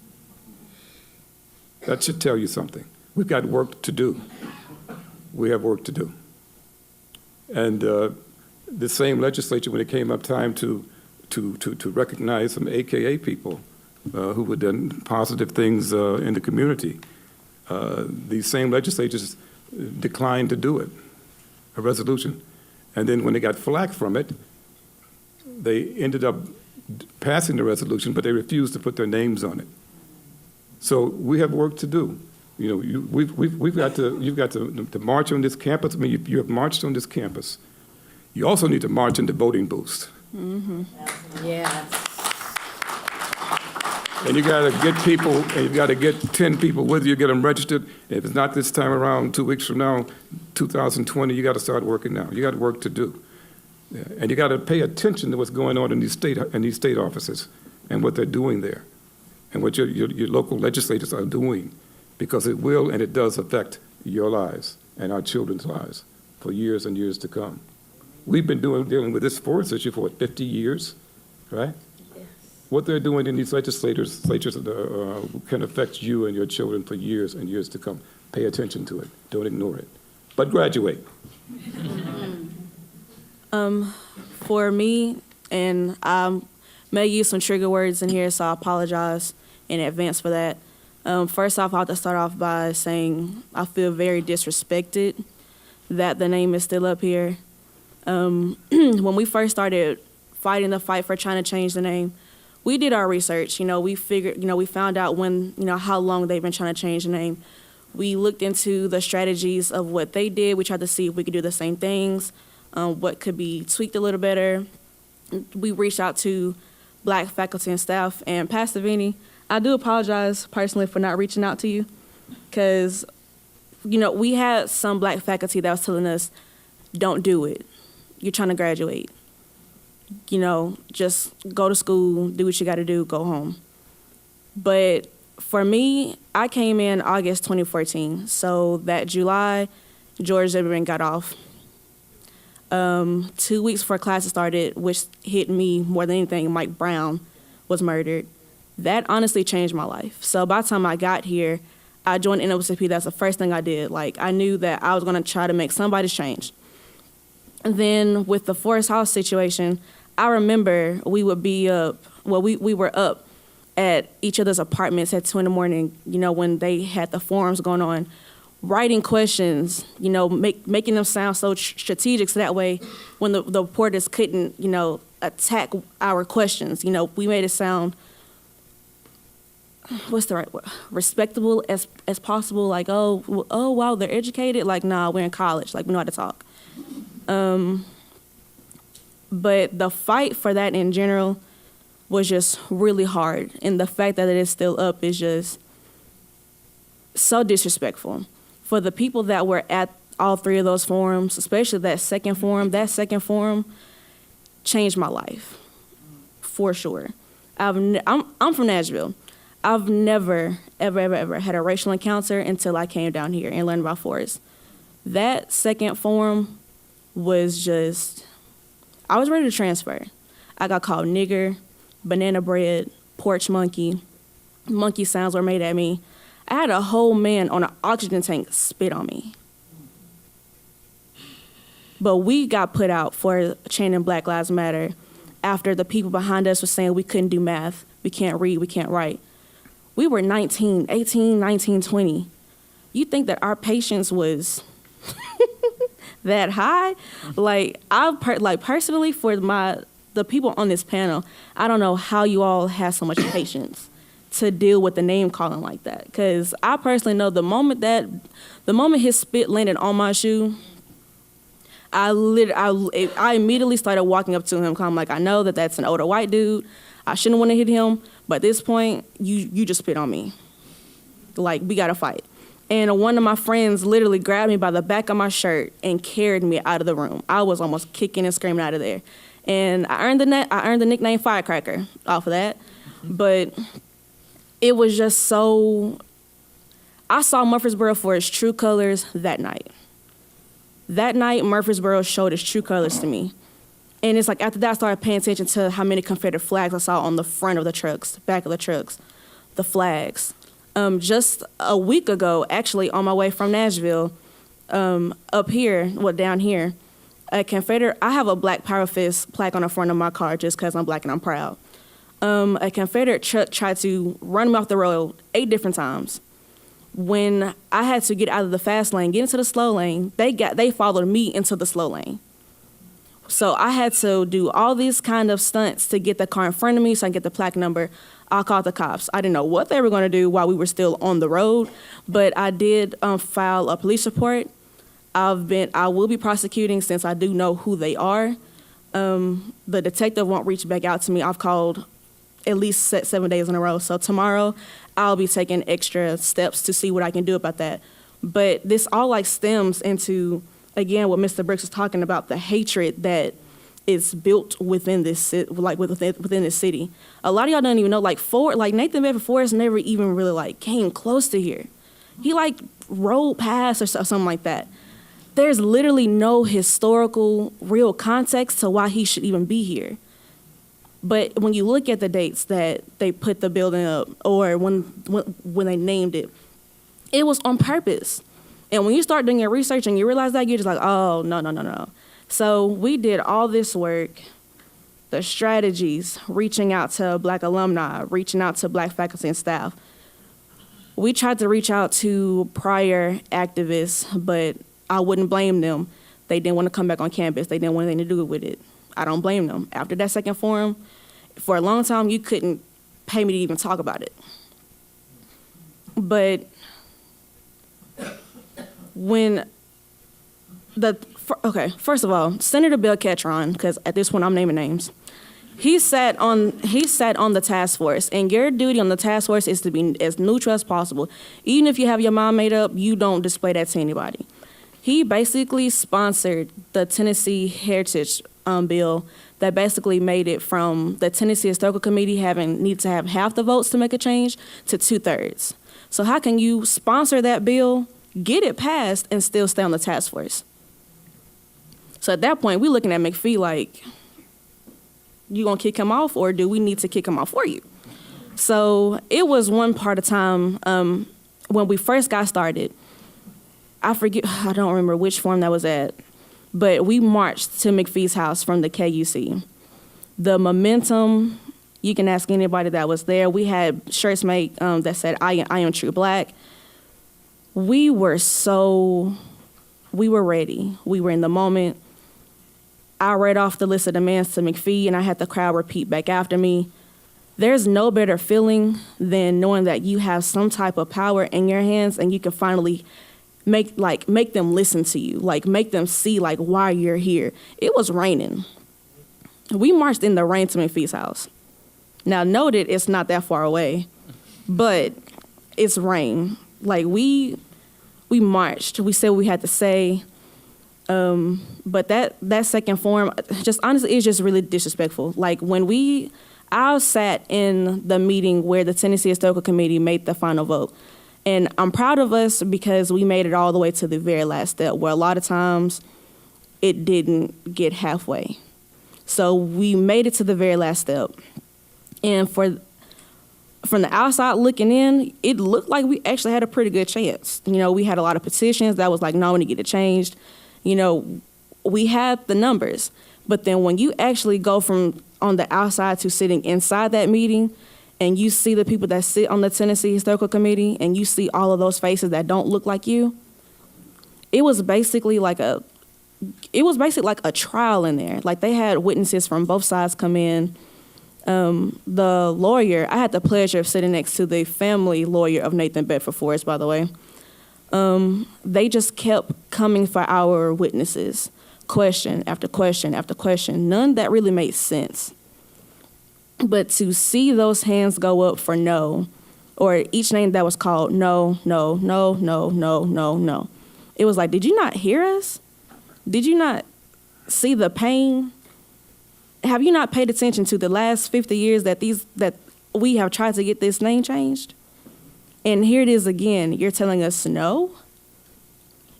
That should tell you something. We've got work to do. We have work to do. And the same legislature, when it came up time to recognize some AKA people who had done positive things in the community, these same legislatures declined to do it, a resolution. And then when they got flack from it, they ended up passing the resolution, but they refused to put their names on it. So we have work to do. You've got to march on this campus. I mean, you have marched on this campus. You also need to march in the voting booths. Yes. And you got to get people, and you got to get 10 people with you, get them registered. If it's not this time around, 2 weeks from now, 2020, you got to start working now. You got work to do. Yeah. And you got to pay attention to what's going on in these state offices and what they're doing there and what your local legislators are doing, because it will and it does affect your lives and our children's lives for years and years to come. We've been dealing with this forest issue for, 50 years, right? Yes. What they're doing in these legislatures can affect you and your children for years and years to come. Pay attention to it. Don't ignore it. But graduate. For me, and I may use some trigger words in here, so I apologize in advance for that. First off, I have to start off by saying I feel very disrespected that the name is still up here. When we first started fighting the fight for trying to change the name, we did our research. We figured, we found out how long they've been trying to change the name. We looked into the strategies of what they did. We tried to see if we could do the same things, what could be tweaked a little better. We reached out to Black faculty and staff, and Pastor Vinny, I do apologize personally for not reaching out to you, because, we had some Black faculty that was telling us, don't do it. You're trying to graduate. Just go to school, do what you got to do, go home. But for me, I came in August 2014. So that July, George Zimmerman got off. 2 weeks before classes started, which hit me more than anything, Mike Brown was murdered. That honestly changed my life. So by the time I got here, I joined NAACP. That's the first thing I did. I knew that I was going to try to make somebody's change. And then with the Forest House situation, I remember we would be up, we were up at each other's apartments at 2 in the morning, when they had the forums going on, writing questions, making them sound so strategic, so that way when the reporters couldn't, attack our questions, we made it sound, what's the right word, respectable as possible, oh, wow, they're educated, nah, we're in college, we know how to talk. But the fight for that in general was just really hard. And the fact that it is still up is just so disrespectful. For the people that were at all 3 of those forums, especially that second forum changed my life, for sure. I'm from Nashville. I've never, ever had a racial encounter until I came down here and learned about forests. That second forum was just, I was ready to transfer. I got called nigger, banana bread, porch monkey sounds were made at me. I had a whole man on an oxygen tank spit on me. But we got put out for chanting Black Lives Matter after the people behind us were saying we couldn't do math, we can't read, we can't write. We were 19, 18, 19, 20. You think that our patience was that high? Personally, for the people on this panel, I don't know how you all have so much patience to deal with the name calling like that. Because I personally know the moment his spit landed on my shoe, I immediately started walking up to him, because I'm I know that that's an older white dude. I shouldn't want to hit him, but at this point, you just spit on me. We gotta fight. And one of my friends literally grabbed me by the back of my shirt and carried me out of the room. I was almost kicking and screaming out of there. And I earned the nickname Firecracker off of that. But it was just so, I saw Murfreesboro for its true colors that night. That night, Murfreesboro showed its true colors to me. And it's after that, I started paying attention to how many Confederate flags I saw on the front of the trucks, back of the trucks, the flags. Just a week ago, actually, on my way from Nashville, up here, down here, a Confederate, I have a Black Power Fist plaque on the front of my car just because I'm Black and I'm proud. A Confederate truck tried to run me off the road 8 different times. When I had to get out of the fast lane, get into the slow lane, they followed me into the slow lane. So I had to do all these kind of stunts to get the car in front of me so I can get the plaque number. I called the cops. I didn't know what they were going to do while we were still on the road, but I did file a police report. I will be prosecuting since I do know who they are. The detective won't reach back out to me. I've called at least 7 days in a row. So tomorrow, I'll be taking extra steps to see what I can do about that. But this all like stems into, again, what Mr. Brooks is talking about, the hatred that is built within this, within this city. A lot of y'all don't even know, like Nathan Bedford Forrest never even really like came close to here. He like rolled past or something like that. There's literally no historical real context to why he should even be here. But when you look at the dates that they put the building up, or when they named it, it was on purpose. And when you start doing your research and you realize that, you're just like, oh, no. So we did all this work, the strategies, reaching out to Black alumni, reaching out to Black faculty and staff. We tried to reach out to prior activists, but I wouldn't blame them. They didn't want to come back on campus. They didn't want anything to do with it. I don't blame them. After that second forum, for a long time, you couldn't pay me to even talk about it. But when first of all, Senator Bill Ketron, because at this point I'm naming names, he sat on the task force, and your duty on the task force is to be as neutral as possible. Even if you have your mind made up, you don't display that to anybody. He basically sponsored the Tennessee Heritage bill that basically made it from the Tennessee Historical Committee need to have half the votes to make a change to 2/3. So how can you sponsor that bill, get it passed, and still stay on the task force? So at that point, we're looking at McPhee like, you gonna kick him off, or do we need to kick him off for you? So it was one part of time when we first got started. I don't remember which forum that was at, but we marched to McPhee's house from the KUC. The momentum, you can ask anybody that was there. We had shirts made that said, I am true Black. We were ready. We were in the moment. I read off the list of demands to McPhee, and I had the crowd repeat back after me. There's no better feeling than knowing that you have some type of power in your hands, and you can finally make them listen to you, like make them see like why you're here. It was raining. We marched in the rain to McPhee's house. Now, noted, it's not that far away, but it's rain. Like we marched. We said what we had to say. But that second forum, just honestly, it's just really disrespectful. Like I sat in the meeting where the Tennessee Historical Committee made the final vote. And I'm proud of us because we made it all the way to the very last step, where a lot of times it didn't get halfway. So we made it to the very last step. And from the outside looking in, it looked like we actually had a pretty good chance. You know, we had a lot of petitions that was like, no, we need to get it changed. You know, we had the numbers. But then when you actually go from on the outside to sitting inside that meeting, and you see the people that sit on the Tennessee Historical Committee, and you see all of those faces that don't look like you, it was basically like a trial in there. Like, they had witnesses from both sides come in. The lawyer, I had the pleasure of sitting next to the family lawyer of Nathan Bedford Forrest, by the way. They just kept coming for our witnesses, question after question after question, none that really made sense. But to see those hands go up for no, or each name that was called no, no, no, no, no, no, no. It was like, did you not hear us? Did you not see the pain? Have you not paid attention to the last 50 years that we have tried to get this name changed? And here it is again, you're telling us no?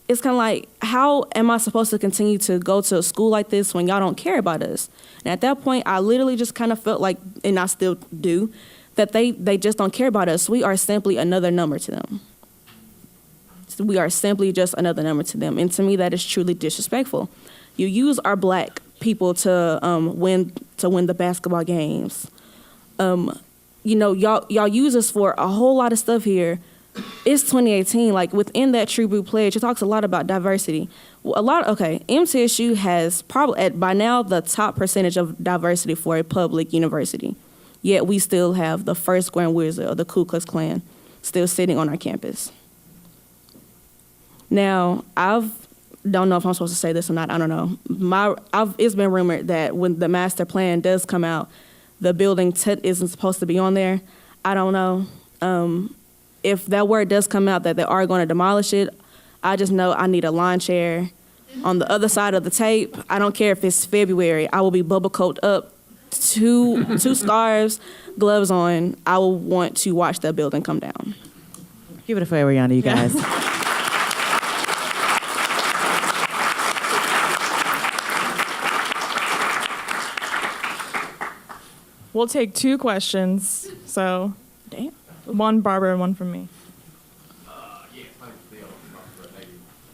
It's kind of like, how am I supposed to continue to go to a school like this when y'all don't care about us? And at that point, I literally just kind of felt like, and I still do, that they just don't care about us. We are simply another number to them. We are simply just another number to them. And to me, that is truly disrespectful. You use our Black people to win the basketball games. You know, y'all use us for a whole lot of stuff here. It's 2018. Like, within that True Blue Pledge, it talks a lot about diversity. MTSU has probably by now the top percentage of diversity for a public university. Yet we still have the first Grand Wizard of the Ku Klux Klan still sitting on our campus. Now, don't know if I'm supposed to say this or not. I don't know. It's been rumored that when the master plan does come out, the building isn't supposed to be on there. I don't know. If that word does come out that they are going to demolish it, I just know I need a lawn chair on the other side of the tape. I don't care if it's February. I will be bubble coated up, two scarves, gloves on. I will want to watch that building come down. Give it a for Ariana, you guys. We'll take 2 questions. So, one Barbara and one from me.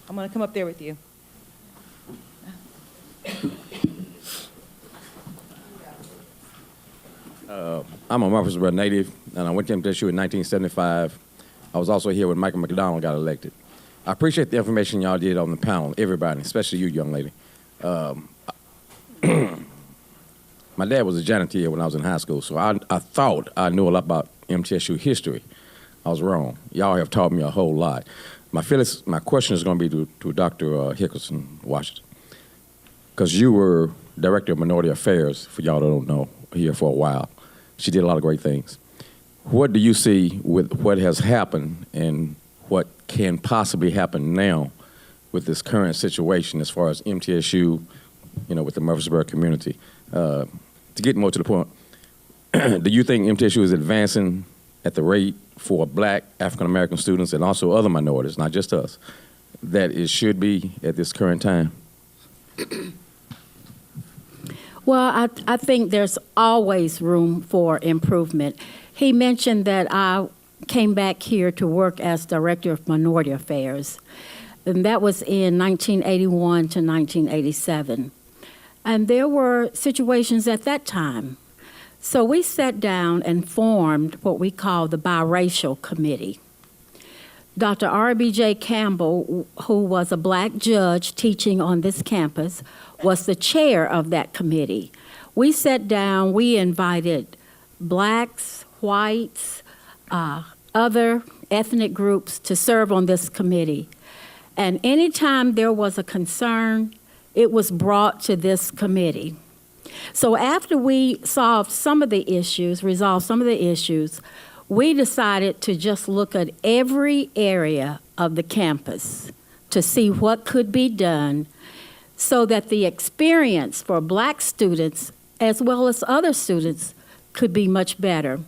I'm going to come up there with you. I'm a Murfreesboro native, and I went to MTSU in 1975. I was also here when Michael Mcdonald got elected. I appreciate the information y'all did on the panel, everybody, especially you, young lady. My dad was a janitor here when I was in high school, so I thought I knew a lot about MTSU history. I was wrong. Y'all have taught me a whole lot. My question is going to be to Dr. Hickerson, Washington, because you were Director of Minority Affairs, for y'all that don't know, here for a while. She did a lot of great things. What do you see with what has happened and what can possibly happen now with this current situation as far as MTSU, with the Murfreesboro community? To get more to the point, do you think MTSU is advancing at the rate for Black African-American students and also other minorities, not just us, that it should be at this current time? Well, I think there's always room for improvement. He mentioned that I came back here to work as Director of Minority Affairs, and that was in 1981 to 1987. And there were situations at that time. So we sat down and formed what we call the Biracial Committee. Dr. R.B.J. Campbell, who was a Black judge teaching on this campus, was the chair of that committee. We sat down, we invited Blacks, whites, other ethnic groups to serve on this committee. And anytime there was a concern, it was brought to this committee. So after we resolved some of the issues, we decided to just look at every area of the campus to see what could be done so that the experience for Black students as well as other students could be much better.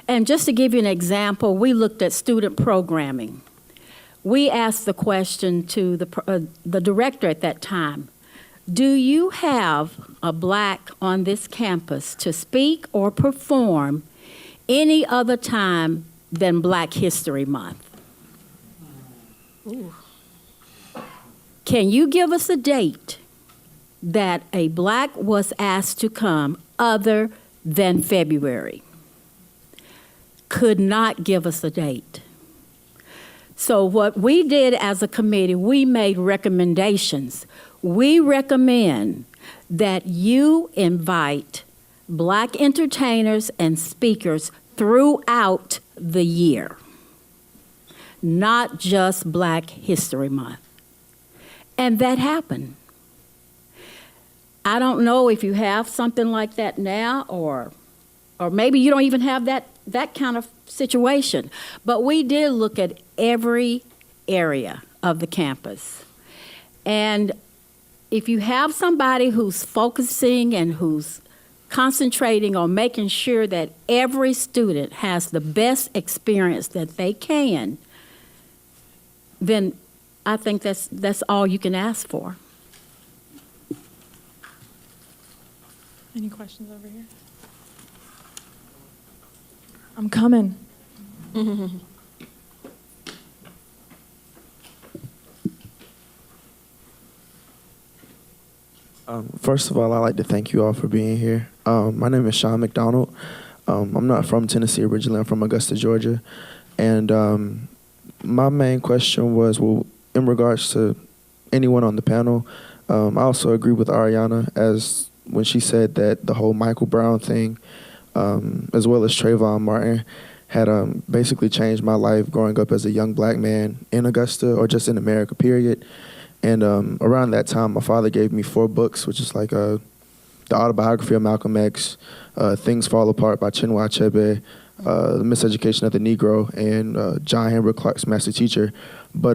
And just to give you an example, we looked at student programming. We asked the question to the director at that time, do you have a Black on this campus to speak or perform any other time than Black History Month? Ooh. Can you give us a date that a Black was asked to come other than February? Could not give us a date. So what we did as a committee, we made recommendations. We recommend that you invite Black entertainers and speakers throughout the year, not just Black History Month. And that happened. I don't know if you have something like that now, or maybe you don't even have that kind of situation. But we did look at every area of the campus. And if you have somebody who's focusing and who's concentrating on making sure that every student has the best experience that they can, then I think that's all you can ask for. Any questions over here? I'm coming. First of all, I'd like to thank you all for being here. My name is Sean Mcdonald. I'm not from Tennessee originally. I'm from Augusta, Georgia. And my main question was, well, in regards to anyone on the panel, I also agree with Ariana as when she said that the whole Michael Brown thing, as well as Trayvon Martin, had basically changed my life growing up as a young Black man in Augusta, or just in America, period. And around that time, my father gave me 4 books, which is like the autobiography of Malcolm X, Things Fall Apart by Chinua Achebe, The Miseducation of the Negro, and John Henrik Clark's Master Teacher. But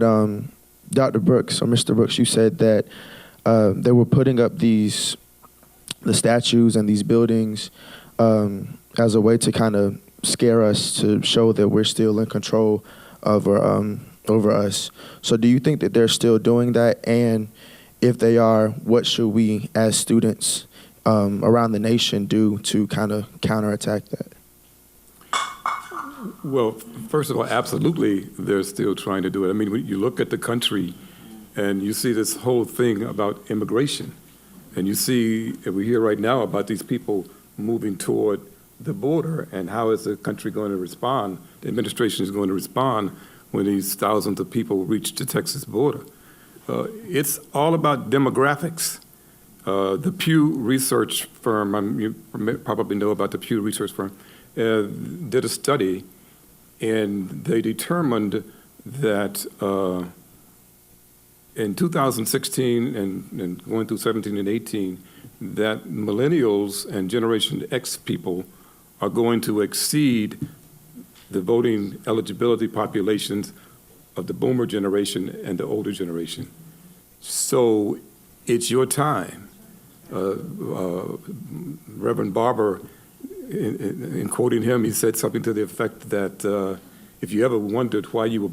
Dr. Brooks, or Mr. Brooks, you said that they were putting up the statues and these buildings as a way to kind of scare us, to show that we're still in control over us. So do you think that they're still doing that? And if they are, what should we as students around the nation do to kind of counterattack that? Well, first of all, absolutely, they're still trying to do it. I mean, when you look at the country and you see this whole thing about immigration, and we hear right now about these people moving toward the border, and how is the country going to respond? The administration is going to respond when these thousands of people reach the Texas border. It's all about demographics. The Pew Research firm, you probably know about the Pew Research firm, did a study, and they determined that in 2016 and going through 17 and 18, that millennials and Generation X people are going to exceed the voting eligibility populations of the boomer generation and the older generation. So it's your time. Reverend Barber, in quoting him, he said something to the effect that if you ever wondered why you were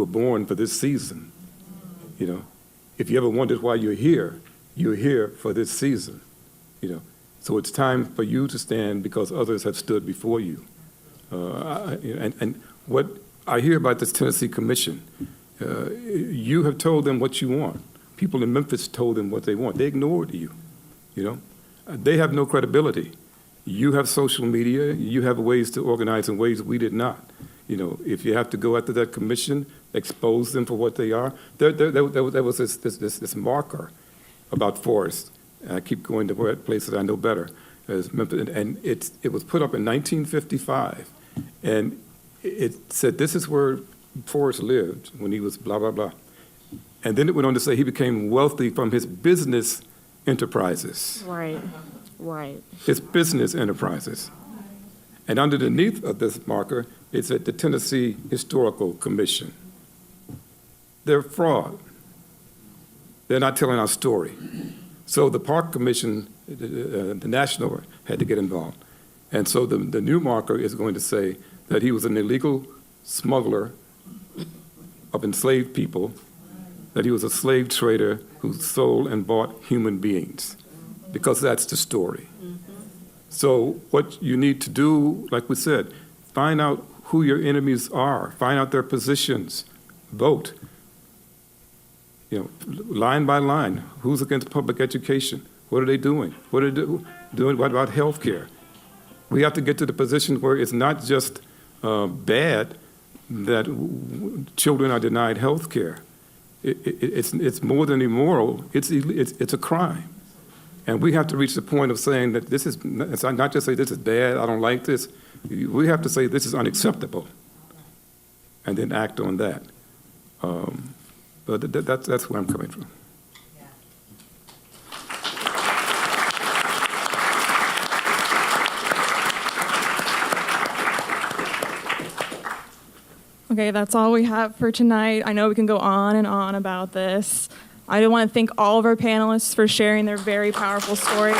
born for this season. You know, if you ever wondered why you're here for this season. You know, so it's time for you to stand because others have stood before you. And what I hear about this Tennessee Commission, you have told them what you want. People in Memphis told them what they want. They ignored you, you know. They have no credibility. You have social media. You have ways to organize in ways we did not. You know, if you have to go after that commission, expose them for what they are. There was this marker about Forrest. And I keep going to places I know better, as Memphis, and it was put up in 1955, and it said this is where Forrest lived when he was blah blah blah, and then it went on to say he became wealthy from his business enterprises. Right. His business enterprises, and underneath of this marker it said the Tennessee Historical Commission. They're fraud. They're not telling our story. So the Park Commission, the national, had to get involved. And so the new marker is going to say that he was an illegal smuggler of enslaved people, that he was a slave trader who sold and bought human beings, because that's the story. So what you need to do, like we said, find out who your enemies are, find out their positions, vote. You know, line by line, who's against public education? What are they doing? What are they doing? What about health care? We have to get to the position where it's not just bad that children are denied health care. It's more than immoral. It's a crime. And we have to reach the point of saying that this is, it's not just say this is bad, I don't like this. We have to say this is unacceptable and then act on that. But that's where I'm coming from. Okay, that's all we have for tonight. I know we can go on and on about this. I do want to thank all of our panelists for sharing their very powerful stories.